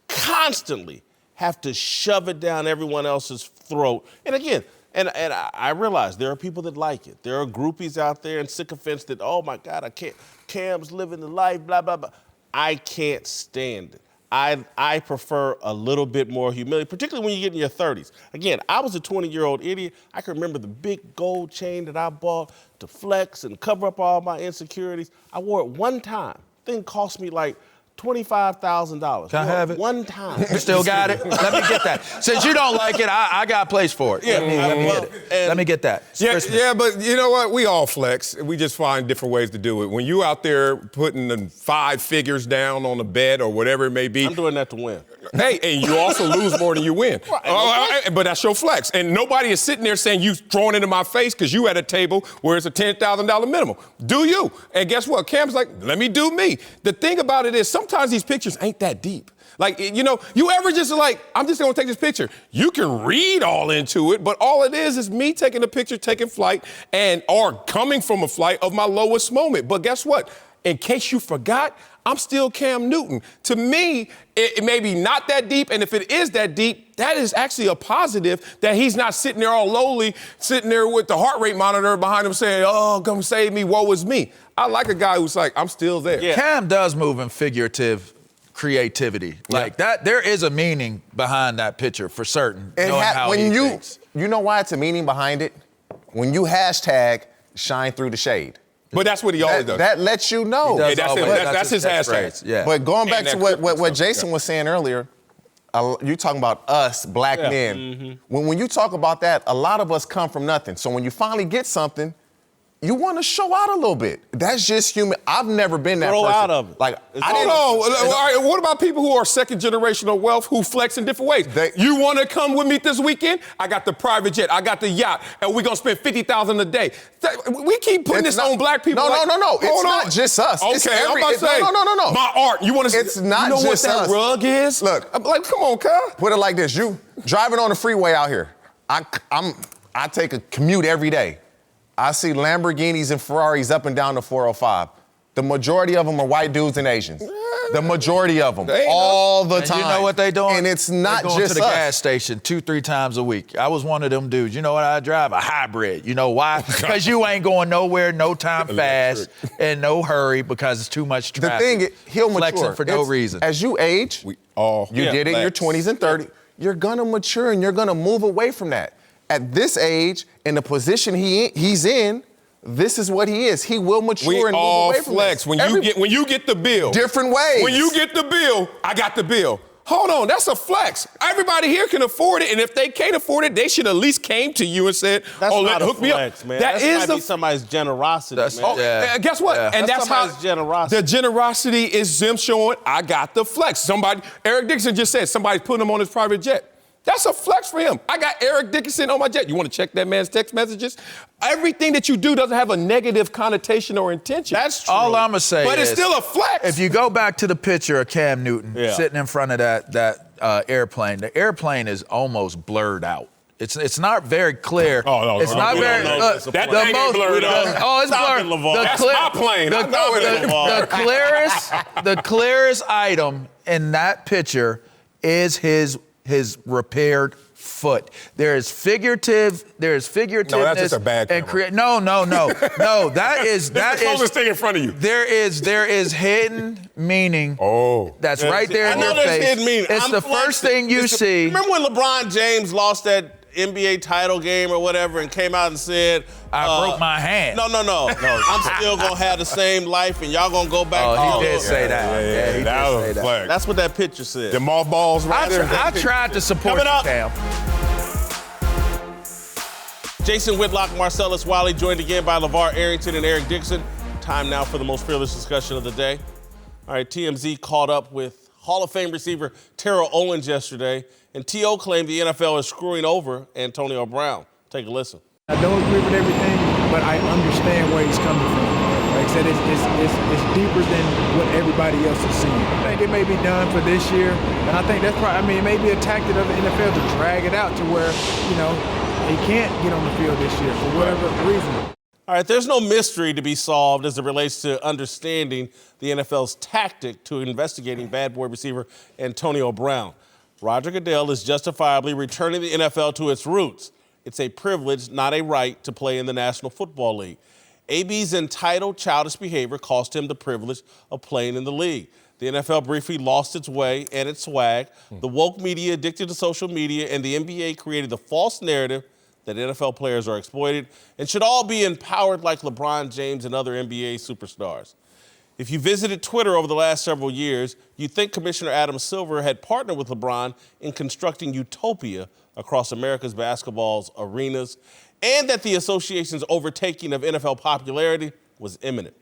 constantly have to shove it down everyone else's throat. And again, and I realize there are people that like it. There are groupies out there and sycophants that, oh my God, I can't. Cam's living the life, blah, blah, blah. I can't stand it. I prefer a little bit more humility, particularly when you get in your 30s. Again, I was a 20-year-old idiot. I can remember the big gold chain that I bought to flex and cover up all my insecurities. I wore it one time. Thing cost me like $25,000. Can I have it? One time. You still got it? Let me get that. Since you don't like it, I got a place for it. Yeah, Let me get that. Yeah, but you know what? We all flex. We just find different ways to do it. When you out there putting the 5 figures down on the bet or whatever it may be. I'm doing that to win. Hey, and you also lose more than you win. But that's your flex. And nobody is sitting there saying you throwing it in my face because you at a table where it's a $10,000 minimum. Do you? And guess what? Cam's like, let me do me. The thing about it is sometimes these pictures ain't that deep. Like, you know, you ever just like, I'm just gonna take this picture. You can read all into it, but all it is me taking a picture, taking flight, or coming from a flight of my lowest moment. But guess what? In case you forgot, I'm still Cam Newton. To me, it may be not that deep, and if it is that deep, that is actually a positive that he's not sitting there all lowly, sitting there with the heart rate monitor behind him saying, oh, come save me, woe is me. I like a guy who's like, I'm still there. Yeah. Cam does move in figurative creativity. Like that, there is a meaning behind that picture for certain. You know why it's a meaning behind it? When you hashtag shine through the shade. But that's what he always does. That lets you know. Yeah, that's his hashtag. Yeah. But going back to what Jason was saying earlier, you talking about us, black men. Mm-hmm. When you talk about that, a lot of us come from nothing. So when you finally get something, you want to show out a little bit. That's just human. I've never been that person. Throw out of it. Like, I don't know. All right, what about people who are second generational wealth who flex in different ways? You want to come with me this weekend? I got the private jet. I got the yacht, and we're gonna spend $50,000 a day. We keep putting this on black people. No. It's not just us. Okay, I'm about to say. No. My art. You want to? It's not just us. You know what that rug is? Look, I'm like, come on, cuz. Put it like this: you driving on the freeway out here. I take a commute every day. I see Lamborghinis and Ferraris up and down the 405. The majority of them are white dudes and Asians. The majority of them, They all the and time. you know what they doing? And it's not they going just to the us. gas station 2-3 times a week. I was one of them dudes. You know what I drive? A hybrid. You know why? Because you ain't going nowhere, no time fast, and no hurry because it's too much The traffic. thing is, he'll mature. Flexing for no reason. As you age, you get in your 20s and 30s, you're gonna mature and you're gonna move away from that. At this age, in the position he's in, this is what he is. He will mature and move away from flex. this. When you get the bill. Different ways. When you get the bill, I got the bill. Hold on, that's a flex. Everybody here can afford it, and if they can't afford it, they should at least came to you and said, That's not hook a me flex, up. man. That might be somebody's generosity, man. Guess what? Yeah. And That's that's how somebody's generosity. the generosity is them showing I got the flex. Eric Dickinson just said somebody's putting him on his private jet. That's a flex for him. I got Eric Dickinson on my jet. You want to check that man's text messages? Everything that you do doesn't have a negative connotation or intention. That's true. All I'm going to say But is, it's still a flex. if you go back to the picture of Cam Newton sitting in front of that airplane, the airplane is almost blurred out. It's not very clear. Oh, no, it's no, not we very. don't know. That thing ain't blurred out. It's Stop blurred. it, LeVar. That's my plane. I know it ain't. The clearest item in that picture is his repaired foot. There is figurative. There is figurativeness. No, that's just a bad camera. No. That is That's the closest thing in front of you. There is hidden meaning. Oh. That's right there I in know your there's face. hidden meaning. It's I'm the flexing. first thing you see. Remember when LeBron James lost that NBA title game or whatever and came out and said, I broke my hand. No. I'm still going to have the same life and y'all going to go back. Oh, he did say that. Yeah, he that did was say a that. flex. That's what that picture said. The mothballs right there. I tried to support Coming you, up. Cam. Jason Whitlock, Marcellus Wiley, joined again by LeVar Arrington and Eric Dixon. Time now for the most fearless discussion of the day. All right, TMZ caught up with Hall of Fame receiver Terrell Owens yesterday, and T.O. claimed the NFL is screwing over Antonio Brown. Take a listen. I don't agree with everything, but I understand where he's coming from. Like I said, it's deeper than what everybody else is seeing. I think it may be done for this year, and I think that's probably, it may be a tactic of the NFL to drag it out to where, he can't get on the field this year for whatever reason. All right, there's no mystery to be solved as it relates to understanding the NFL's tactic to investigating bad boy receiver Antonio Brown. Roger Goodell is justifiably returning the NFL to its roots. It's a privilege, not a right, to play in the National Football League. AB's entitled childish behavior cost him the privilege of playing in the league. The NFL briefly lost its way and its swag. The woke media addicted to social media, and the NBA created the false narrative that NFL players are exploited and should all be empowered like LeBron James and other NBA superstars. If you visited Twitter over the last several years, you'd think Commissioner Adam Silver had partnered with LeBron in constructing utopia across America's basketball's arenas, and that the association's overtaking of NFL popularity was imminent.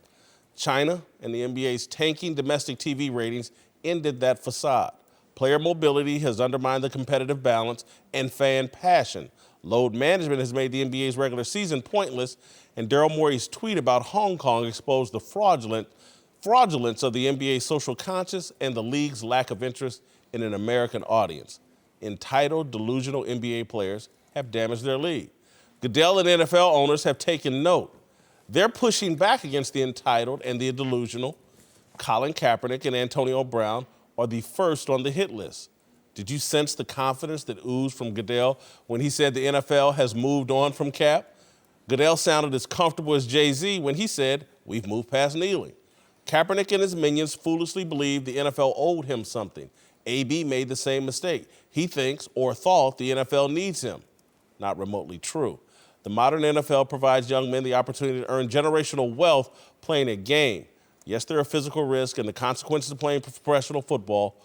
China and the NBA's tanking domestic TV ratings ended that facade. Player mobility has undermined the competitive balance and fan passion. Load management has made the NBA's regular season pointless, and Daryl Morey's tweet about Hong Kong exposed the fraudulence of the NBA's social conscience and the league's lack of interest in an American audience. Entitled, delusional NBA players have damaged their league. Goodell and NFL owners have taken note. They're pushing back against the entitled and the delusional. Colin Kaepernick and Antonio Brown are the first on the hit list. Did you sense the confidence that oozed from Goodell when he said the NFL has moved on from Cap? Goodell sounded as comfortable as Jay-Z when he said, we've moved past kneeling. Kaepernick and his minions foolishly believed the NFL owed him something. AB made the same mistake. He thinks or thought the NFL needs him. Not remotely true. The modern NFL provides young men the opportunity to earn generational wealth playing a game. Yes, there are physical risks and the consequences of playing professional football.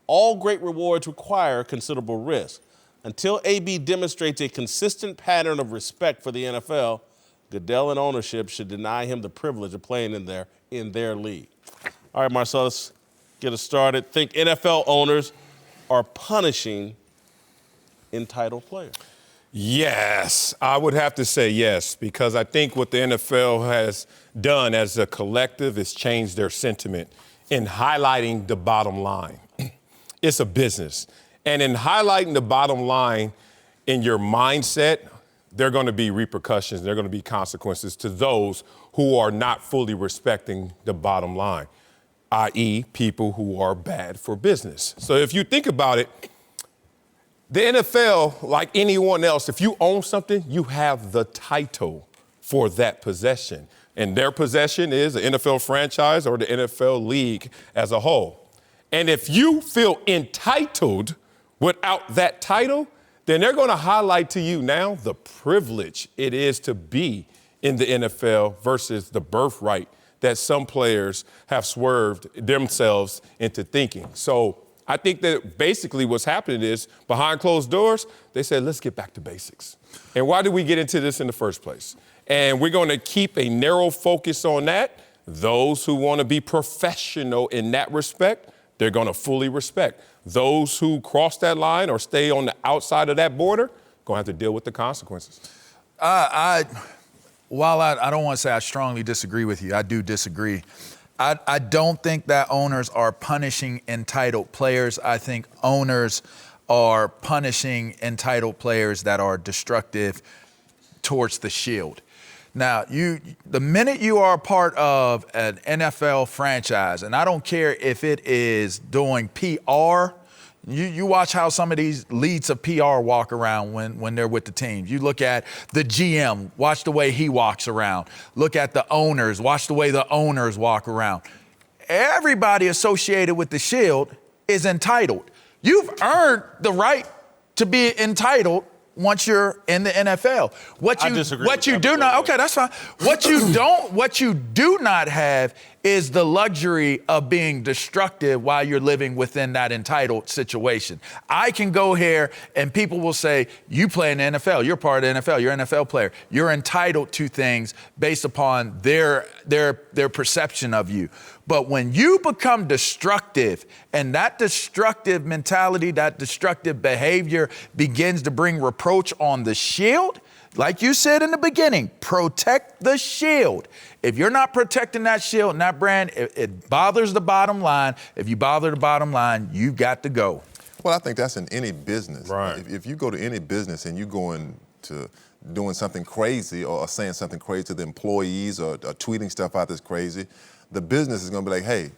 All great rewards require considerable risk. Until AB demonstrates a consistent pattern of respect for the NFL, Goodell and ownership should deny him the privilege of playing in their league. All right, Marcel, let's get us started. Think NFL owners are punishing entitled players? Yes, I would have to say yes, because I think what the NFL has done as a collective is changed their sentiment in highlighting the bottom line. It's a business. And in highlighting the bottom line in your mindset, there are going to be repercussions, there are going to be consequences to those who are not fully respecting the bottom line. i.e. people who are bad for business. So if you think about it, the NFL, like anyone else, if you own something, you have the title for that possession. And their possession is the NFL franchise or the NFL league as a whole. And if you feel entitled without that title, then they're going to highlight to you now the privilege it is to be in the NFL versus the birthright that some players have swerved themselves into thinking. So I think that basically what's happening is behind closed doors, they said, let's get back to basics. And why did we get into this in the first place? And we're going to keep a narrow focus on that. Those who want to be professional in that respect, they're going to fully respect. Those who cross that line or stay on the outside of that border, going to have to deal with the consequences. While I don't want to say I strongly disagree with you, I do disagree. I don't think that owners are punishing entitled players. I think owners are punishing entitled players that are destructive towards the shield. Now, the minute you are a part of an NFL franchise, and I don't care if it is doing PR, you watch how some of these leads of PR walk around when they're with the team. You look at the GM, watch the way he walks around. Look at the owners, watch the way the owners walk around. Everybody associated with the Shield is entitled. You've earned the right to be entitled once you're in the NFL. I disagree. What you do not, okay, that's fine. What you do not have is the luxury of being destructive while you're living within that entitled situation. I can go here and people will say, you play in the NFL, you're part of the NFL, you're an NFL player. You're entitled to things based upon their perception of you. But when you become destructive and that destructive mentality, that destructive behavior begins to bring reproach on the Shield, like you said in the beginning, protect the Shield. If you're not protecting that Shield and that brand, it bothers the bottom line. If you bother the bottom line, you got to go. Well, I think that's in any business. Right. If you go to any business and you go into doing something crazy or saying something crazy to the employees or tweeting stuff out that's crazy, the business is going to be like, hey,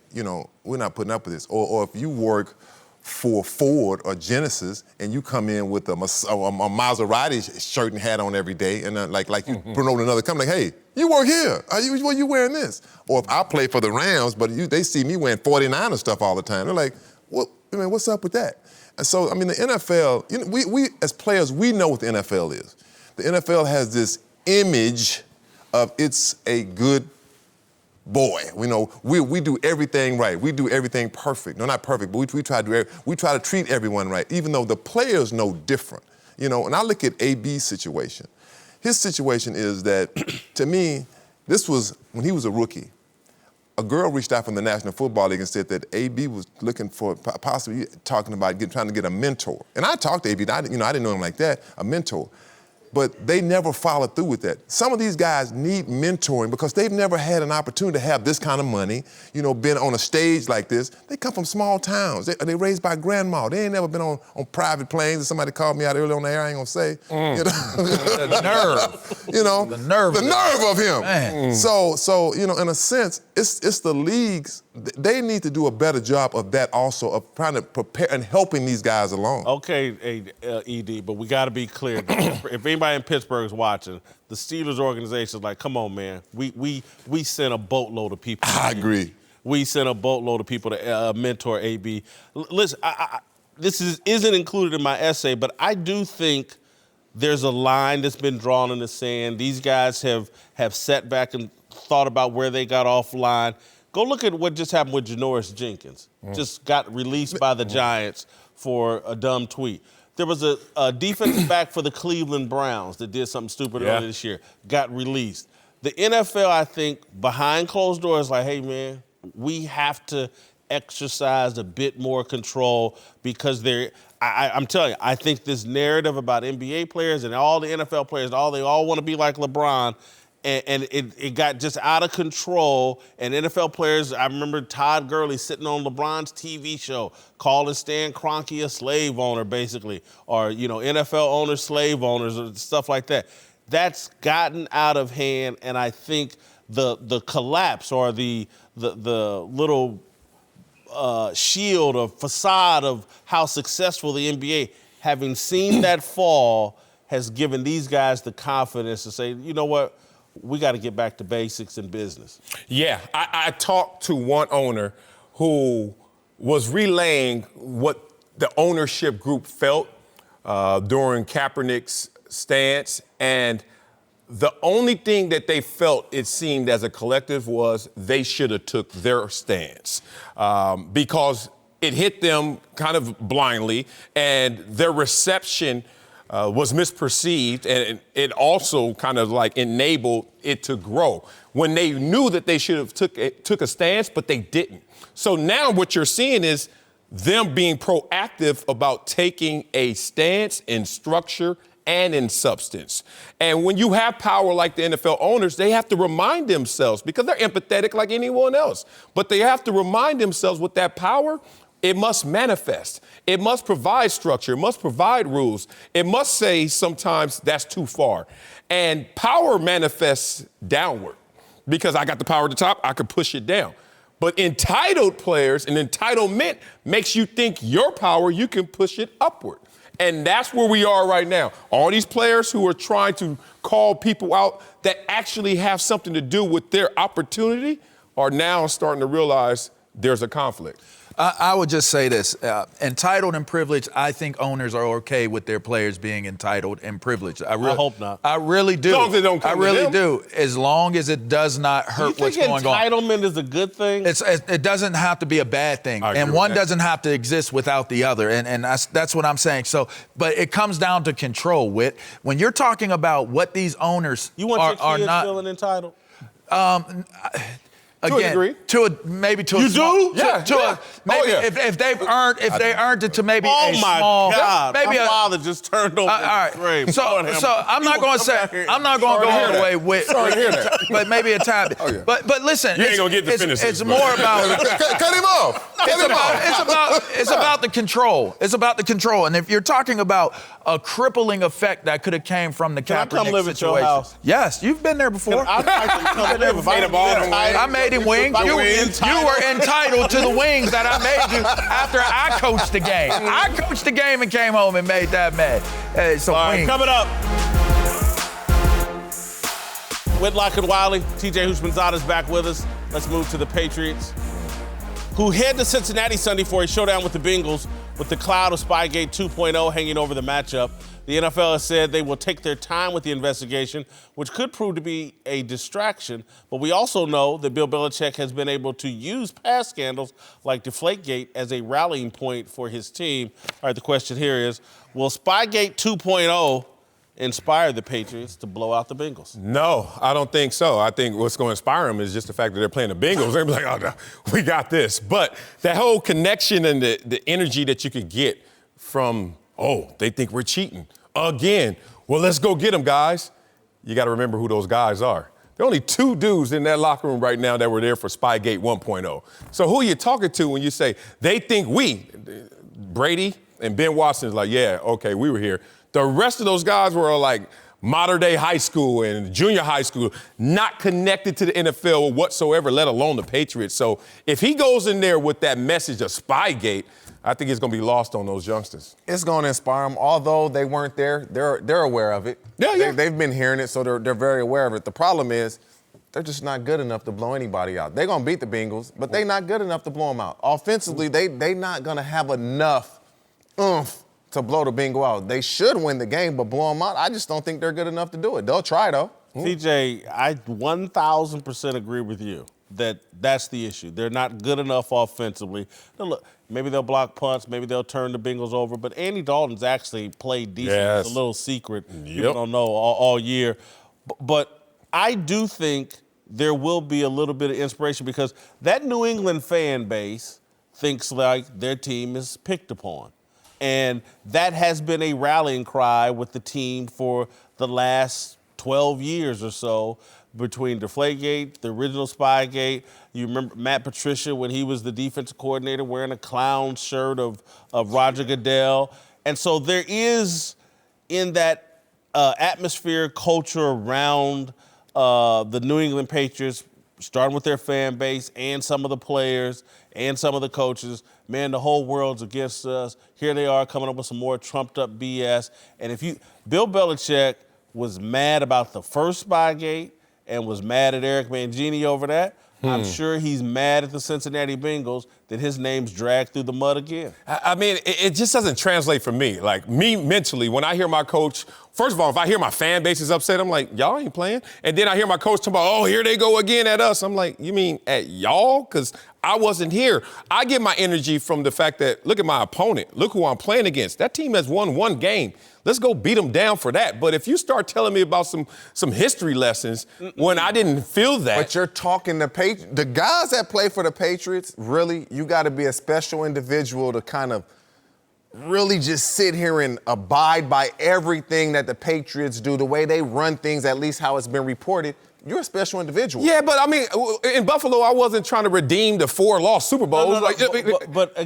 we're not putting up with this. Or if you work for Ford or Genesis and you come in with a Maserati shirt and hat on every day and like you promote another company, like, hey, you work here. Why are you wearing this? Or if I play for the Rams, but they see me wearing 49er stuff all the time, they're like, what's up with that? And so, the NFL, we as players, we know what the NFL is. The NFL has this image of it's a good boy. We do everything right. We do everything perfect. No, not perfect, but we try to treat everyone right, even though the players know different. And I look at AB's situation. His situation is that, to me, this was when he was a rookie. A girl reached out from the National Football League and said that AB was looking for, possibly talking about trying to get a mentor. And I talked to AB, I didn't know him like that, a mentor. But they never followed through with that. Some of these guys need mentoring because they've never had an opportunity to have this kind of money, been on a stage like this. They come from small towns. They raised by grandma. They ain't never been on private planes. And somebody called me out early on the air, I ain't gonna say. The nerve. The nerve of him. Man. So, in a sense, it's the leagues. They need to do a better job of that also, of trying to prepare and helping these guys along. Okay, ED, but we got to be clear. If anybody in Pittsburgh is watching, the Steelers organization is like, come on, man. We sent a boatload of people. I agree. We sent a boatload of people to mentor AB. Listen, this isn't included in my essay, but I do think there's a line that's been drawn in the sand. These guys have sat back and thought about where they got offline. Go look at what just happened with Janoris Jenkins. Just got released by the Giants for a dumb tweet. There was a defensive back for the Cleveland Browns that did something stupid earlier this year, got released. The NFL, I think, behind closed doors, like, hey, man, we have to exercise a bit more control because I'm telling you, I think this narrative about NBA players and all the NFL players, they all want to be like LeBron, and it got just out of control. And NFL players, I remember Todd Gurley sitting on LeBron's TV show calling Stan Kroenke a slave owner, basically, or NFL owners, slave owners, or stuff like that. That's gotten out of hand, and I think the collapse or the little shield or facade of how successful the NBA, having seen that fall, has given these guys the confidence to say, you know what, we got to get back to basics in business. Yeah, I talked to one owner who was relaying what the ownership group felt during Kaepernick's stance, and the only thing that they felt, it seemed as a collective, was they should have took their stance because it hit them kind of blindly, and their reception was misperceived, and it also kind of like enabled it to grow when they knew that they should have took a stance, but they didn't. So now what you're seeing is them being proactive about taking a stance in structure and in substance. And when you have power like the NFL owners, they have to remind themselves, because they're empathetic like anyone else, but they have to remind themselves with that power, it must manifest. It must provide structure. It must provide rules. It must say sometimes that's too far. And power manifests downward because I got the power at the top, I could push it down. But entitled players and entitlement makes you think your power, you can push it upward. And that's where we are right now. All these players who are trying to call people out that actually have something to do with their opportunity are now starting to realize there's a conflict. I would just say this, entitled and privileged, I think owners are okay with their players being entitled and privileged. I hope not. I really do. As long as it don't come I really to them. do. As long as it does not hurt what's going on. Entitlement is a good thing? It doesn't have to be a bad thing. And one doesn't have to exist without the other. And that's what I'm saying. So, but it comes down to control, Whit. When you're talking about what these owners you want are your kids not feeling entitled? Again, to a degree. Maybe to you a small, do? Maybe if they've earned it to maybe a small. Oh my God! Maybe my father just turned over the grave. So I'm not going to say I'm not going to go all the way with. Sorry to hear that. But maybe a time. yeah. But listen, You ain't gonna get to finish It's this, more about. Cut him off. It's about the control. It's about the control. And if you're talking about a crippling effect that could have came from the Can I come Kaepernick live at situation. your house? Yes, you've been there before. I'd like to come live. If I Made him all the way. I made him wings. You were entitled to the wings that I made you after I coached the game. I coached the game and came home and made that mad. Hey, so All right, wings. coming up. Whitlock and Wiley, TJ Houshmandzadeh is back with us. Let's move to the Patriots, who head to Cincinnati Sunday for a showdown with the Bengals, with the cloud of Spygate 2.0 hanging over the matchup. The NFL has said they will take their time with the investigation, which could prove to be a distraction. But we also know that Bill Belichick has been able to use past scandals like Deflategate as a rallying point for his team. All right, the question here is, will Spygate 2.0 inspire the Patriots to blow out the Bengals? No, I don't think so. I think what's going to inspire them is just the fact that they're playing the Bengals. They're like, oh, no, we got this. But that whole connection and the energy that you could get from, oh, they think we're cheating again. Well, let's go get them, guys. You got to remember who those guys are. There are only two dudes in that locker room right now that were there for Spygate 1.0. So who are you talking to when you say they think we, Brady and Ben Watson is like, yeah, okay, we were here. The rest of those guys were like modern day high school and junior high school, not connected to the NFL whatsoever, let alone the Patriots. So if he goes in there with that message of Spygate, I think it's going to be lost on those youngsters. It's going to inspire them. Although they weren't there, they're aware of it. Yeah. They've been hearing it, so they're very aware of it. The problem is they're just not good enough to blow anybody out. They're going to beat the Bengals, but they're not good enough to blow them out. Offensively, they not going to have enough oomph to blow the Bengal out. They should win the game, but blow them out, I just don't think they're good enough to do it. They'll try, though. TJ, I 1,000% agree with you that that's the issue. They're not good enough offensively. Now, look, maybe they'll block punts, maybe they'll turn the Bengals over, but Andy Dalton's actually played decent. Yes. It's a little secret. People don't know all year. But I do think there will be a little bit of inspiration because that New England fan base thinks like their team is picked upon. And that has been a rallying cry with the team for the last 12 years or so, between Deflategate, the original Spygate. You remember Matt Patricia when he was the defensive coordinator wearing a clown shirt of Roger Goodell. And so there is, in that atmosphere, culture around the New England Patriots, starting with their fan base and some of the players and some of the coaches. Man, the whole world's against us. Here they are coming up with some more trumped-up BS. And Bill Belichick was mad about the first Spygate and was mad at Eric Mangini over that. I'm sure he's mad at the Cincinnati Bengals that his name's dragged through the mud again. I mean, it just doesn't translate for me. Like, me mentally, when I hear my coach, first of all, if I hear my fan base is upset, I'm like, y'all ain't playing. And then I hear my coach talking about, oh, here they go again at us. I'm like, you mean at y'all? Because I wasn't here. I get my energy from the fact that, look at my opponent. Look who I'm playing against. That team has won one game. Let's go beat them down for that. But if you start telling me about some history lessons when I didn't feel that. But you're talking the guys that play for the Patriots, really, you got to be a special individual to kind of really just sit here and abide by everything that the Patriots do, the way they run things, at least how it's been reported. You're a special individual. Yeah, but I mean, in Buffalo, I wasn't trying to redeem the 4 lost Super Bowls. No, but I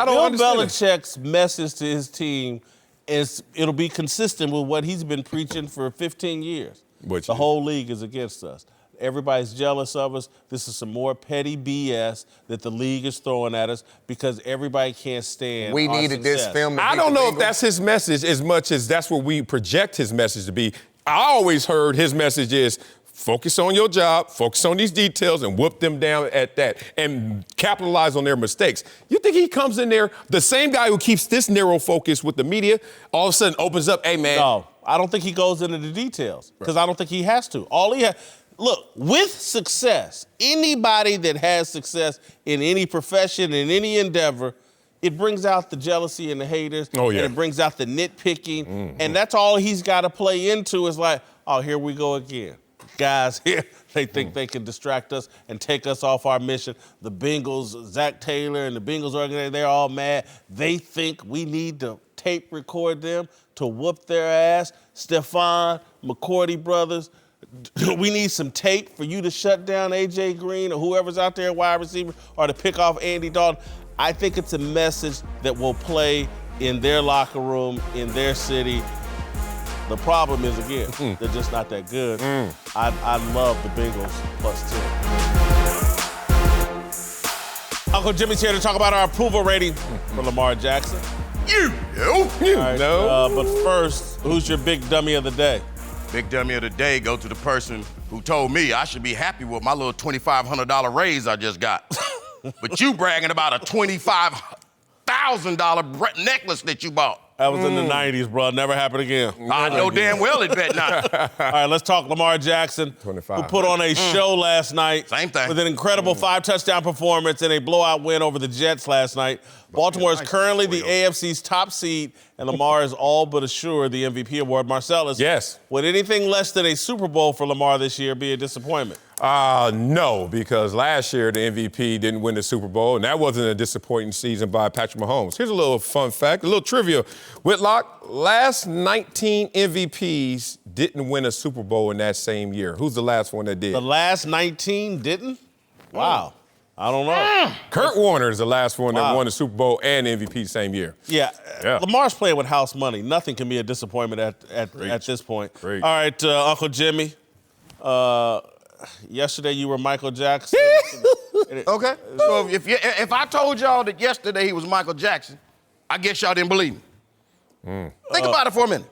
don't understand. Bill Belichick's message to his team is it'll be consistent with what he's been preaching for 15 years. The whole league is against us. Everybody's jealous of us. This is some more petty BS that the league is throwing at us because everybody can't stand We our needed success. this film to I don't know if that's his message as much as that's what we project his message to be. I always heard his message is focus on your job, focus on these details, and whoop them down at that, and capitalize on their mistakes. You think he comes in there, the same guy who keeps this narrow focus with the media, all of a sudden opens up, hey, man. No, I don't think he goes into the details because I don't think he has to. Look, with success, anybody that has success in any profession, in any endeavor, it brings out the jealousy and the haters. Oh, yeah. And it brings out the nitpicking. And that's all he's got to play into is like, oh, here we go again. Guys here, they think they can distract us and take us off our mission. The Bengals, Zach Taylor and the Bengals organization, they're all mad. They think we need to tape record them to whoop their ass. Stephon, McCourty brothers, we need some tape for you to shut down A.J. Green or whoever's out there, wide receiver, or to pick off Andy Dalton. I think it's a message that will play in their locker room, in their city. The problem is, again, they're just not that good. I love the Bengals +10. Uncle Jimmy's here to talk about our approval rating for Lamar Jackson. You know. But first, who's your big dummy of the day? Big dummy of the day go to the person who told me I should be happy with my little $2,500 raise I just got. But you bragging about a $25,000 necklace that you bought. That was in the 90s, bro. Never happen again. I know damn well it bet not. All right, let's talk Lamar Jackson, 25. who put on a show last night. Same thing. With an incredible 5-touchdown performance and a blowout win over the Jets last night. Baltimore is currently the AFC's top seed, and Lamar is all but assured the MVP award. Marcellus, yes. Would anything less than a Super Bowl for Lamar this year be a disappointment? No, because last year the MVP didn't win the Super Bowl, and that wasn't a disappointing season by Patrick Mahomes. Here's a little fun fact, a little trivia. Whitlock, last 19 MVPs didn't win a Super Bowl in that same year. Who's the last one that did? The last 19 didn't? Wow. I don't know. Kurt Warner is the last one that won the Super Bowl and MVP the same year. Yeah. Lamar's playing with house money. Nothing can be a disappointment at this point. Great. All right, Uncle Jimmy. Yesterday you were Michael Jackson. Okay. So if I told y'all that yesterday he was Michael Jackson, I guess y'all didn't believe me. Think about it for a minute.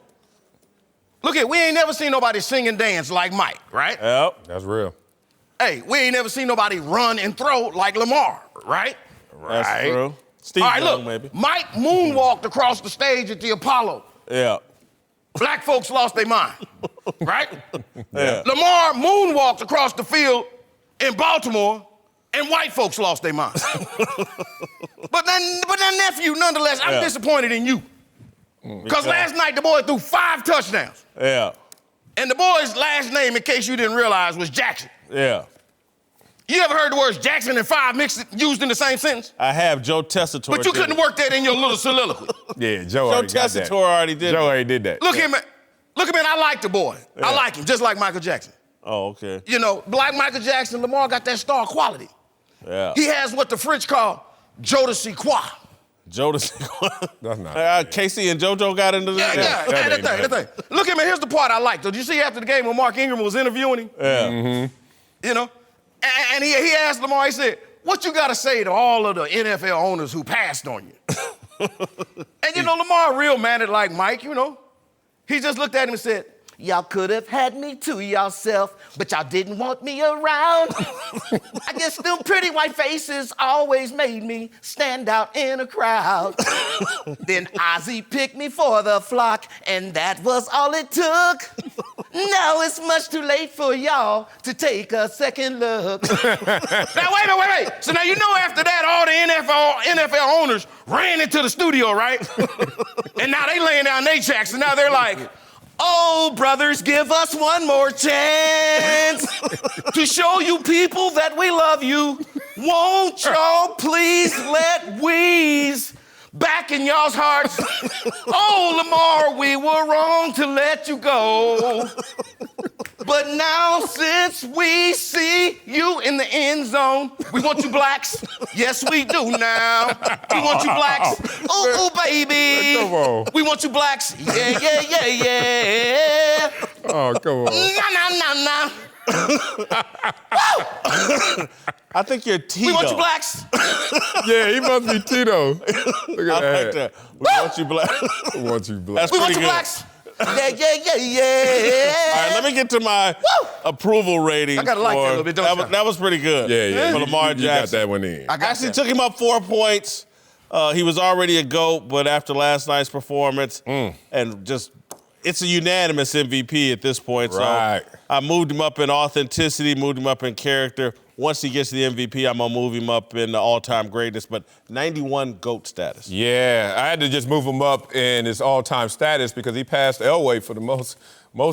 Look we ain't never seen nobody sing and dance like Mike, right? Yep. That's real. Hey, we ain't never seen nobody run and throw like Lamar, right? That's true. Steve All right, Young, look, maybe. Mike moonwalked across the stage at the Apollo. Yeah. Black folks lost their mind, right? Yeah. Lamar moonwalked across the field in Baltimore, and white folks lost their mind. but that nephew, nonetheless, I'm disappointed in you. Because last night the boy threw 5 touchdowns. Yeah. And the boy's last name, in case you didn't realize, was Jackson. Yeah. You ever heard the words Jackson and 5 used in the same sentence? I have. Joe Tessitore. But you couldn't work that in your little soliloquy. Yeah, Joe already got that. Tessitore already did Joe already did that. Look at me. I like the boy. Yeah. I like him, just like Michael Jackson. Oh, okay. You know, like Michael Jackson, Lamar got that star quality. Yeah. He has what the French call Jodeci quoi. Jodeci. That's not. Casey and JoJo got into this. Yeah. The thing. Look at me. Here's the part I like. Did you see after the game when Mark Ingram was interviewing him? Yeah. You know? And he asked Lamar, he said, what you got to say to all of the NFL owners who passed on you? And, you know, Lamar real mannered like Mike, you know. He just looked at him and said, y'all could have had me to yourself, but y'all didn't want me around. I guess them pretty white faces always made me stand out in a crowd. Then Ozzie picked me for the flock, and that was all it took. Now it's much too late for y'all to take a second look. Now, wait. So now you know after that, all the NFL owners ran into the studio, right? And now they laying down their checks, and now they're like, oh, brothers, give us one more chance to show you people that we love you. Won't y'all please let Weeze back in y'all's hearts? Oh, Lamar, we were wrong to let you go. But now since we see you in the end zone, we want you blacks. Yes, we do now. We want you blacks. Ooh, baby. Come on. We want you blacks. Yeah. Oh, come on. Nah. I think you're Tito. We want you blacks. Yeah, he must be Tito. Look at I like that. We want you black. We want you black. That's We want pretty you good. blacks. Yeah. All right, let me get to my approval rating. I gotta like that a little bit, don't you? That was pretty good. Yeah. For Lamar You got Jackson. that one in. I got Actually that. took him up 4 points. He was already a GOAT, but after last night's performance, and just, it's a unanimous MVP at this point. Right. So I moved him up in authenticity, moved him up in character. Once he gets to the MVP, I'm going to move him up in the all-time greatness, but 91 GOAT status. Yeah, I had to just move him up in his all-time status because he passed Elway for the most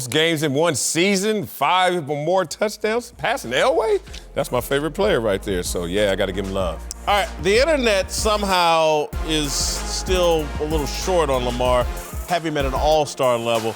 games in one season, 5 or more touchdowns. Passing Elway? That's my favorite player right there. So, yeah, I got to give him love. All right, the internet somehow is still a little short on Lamar. Have him at an all-star level.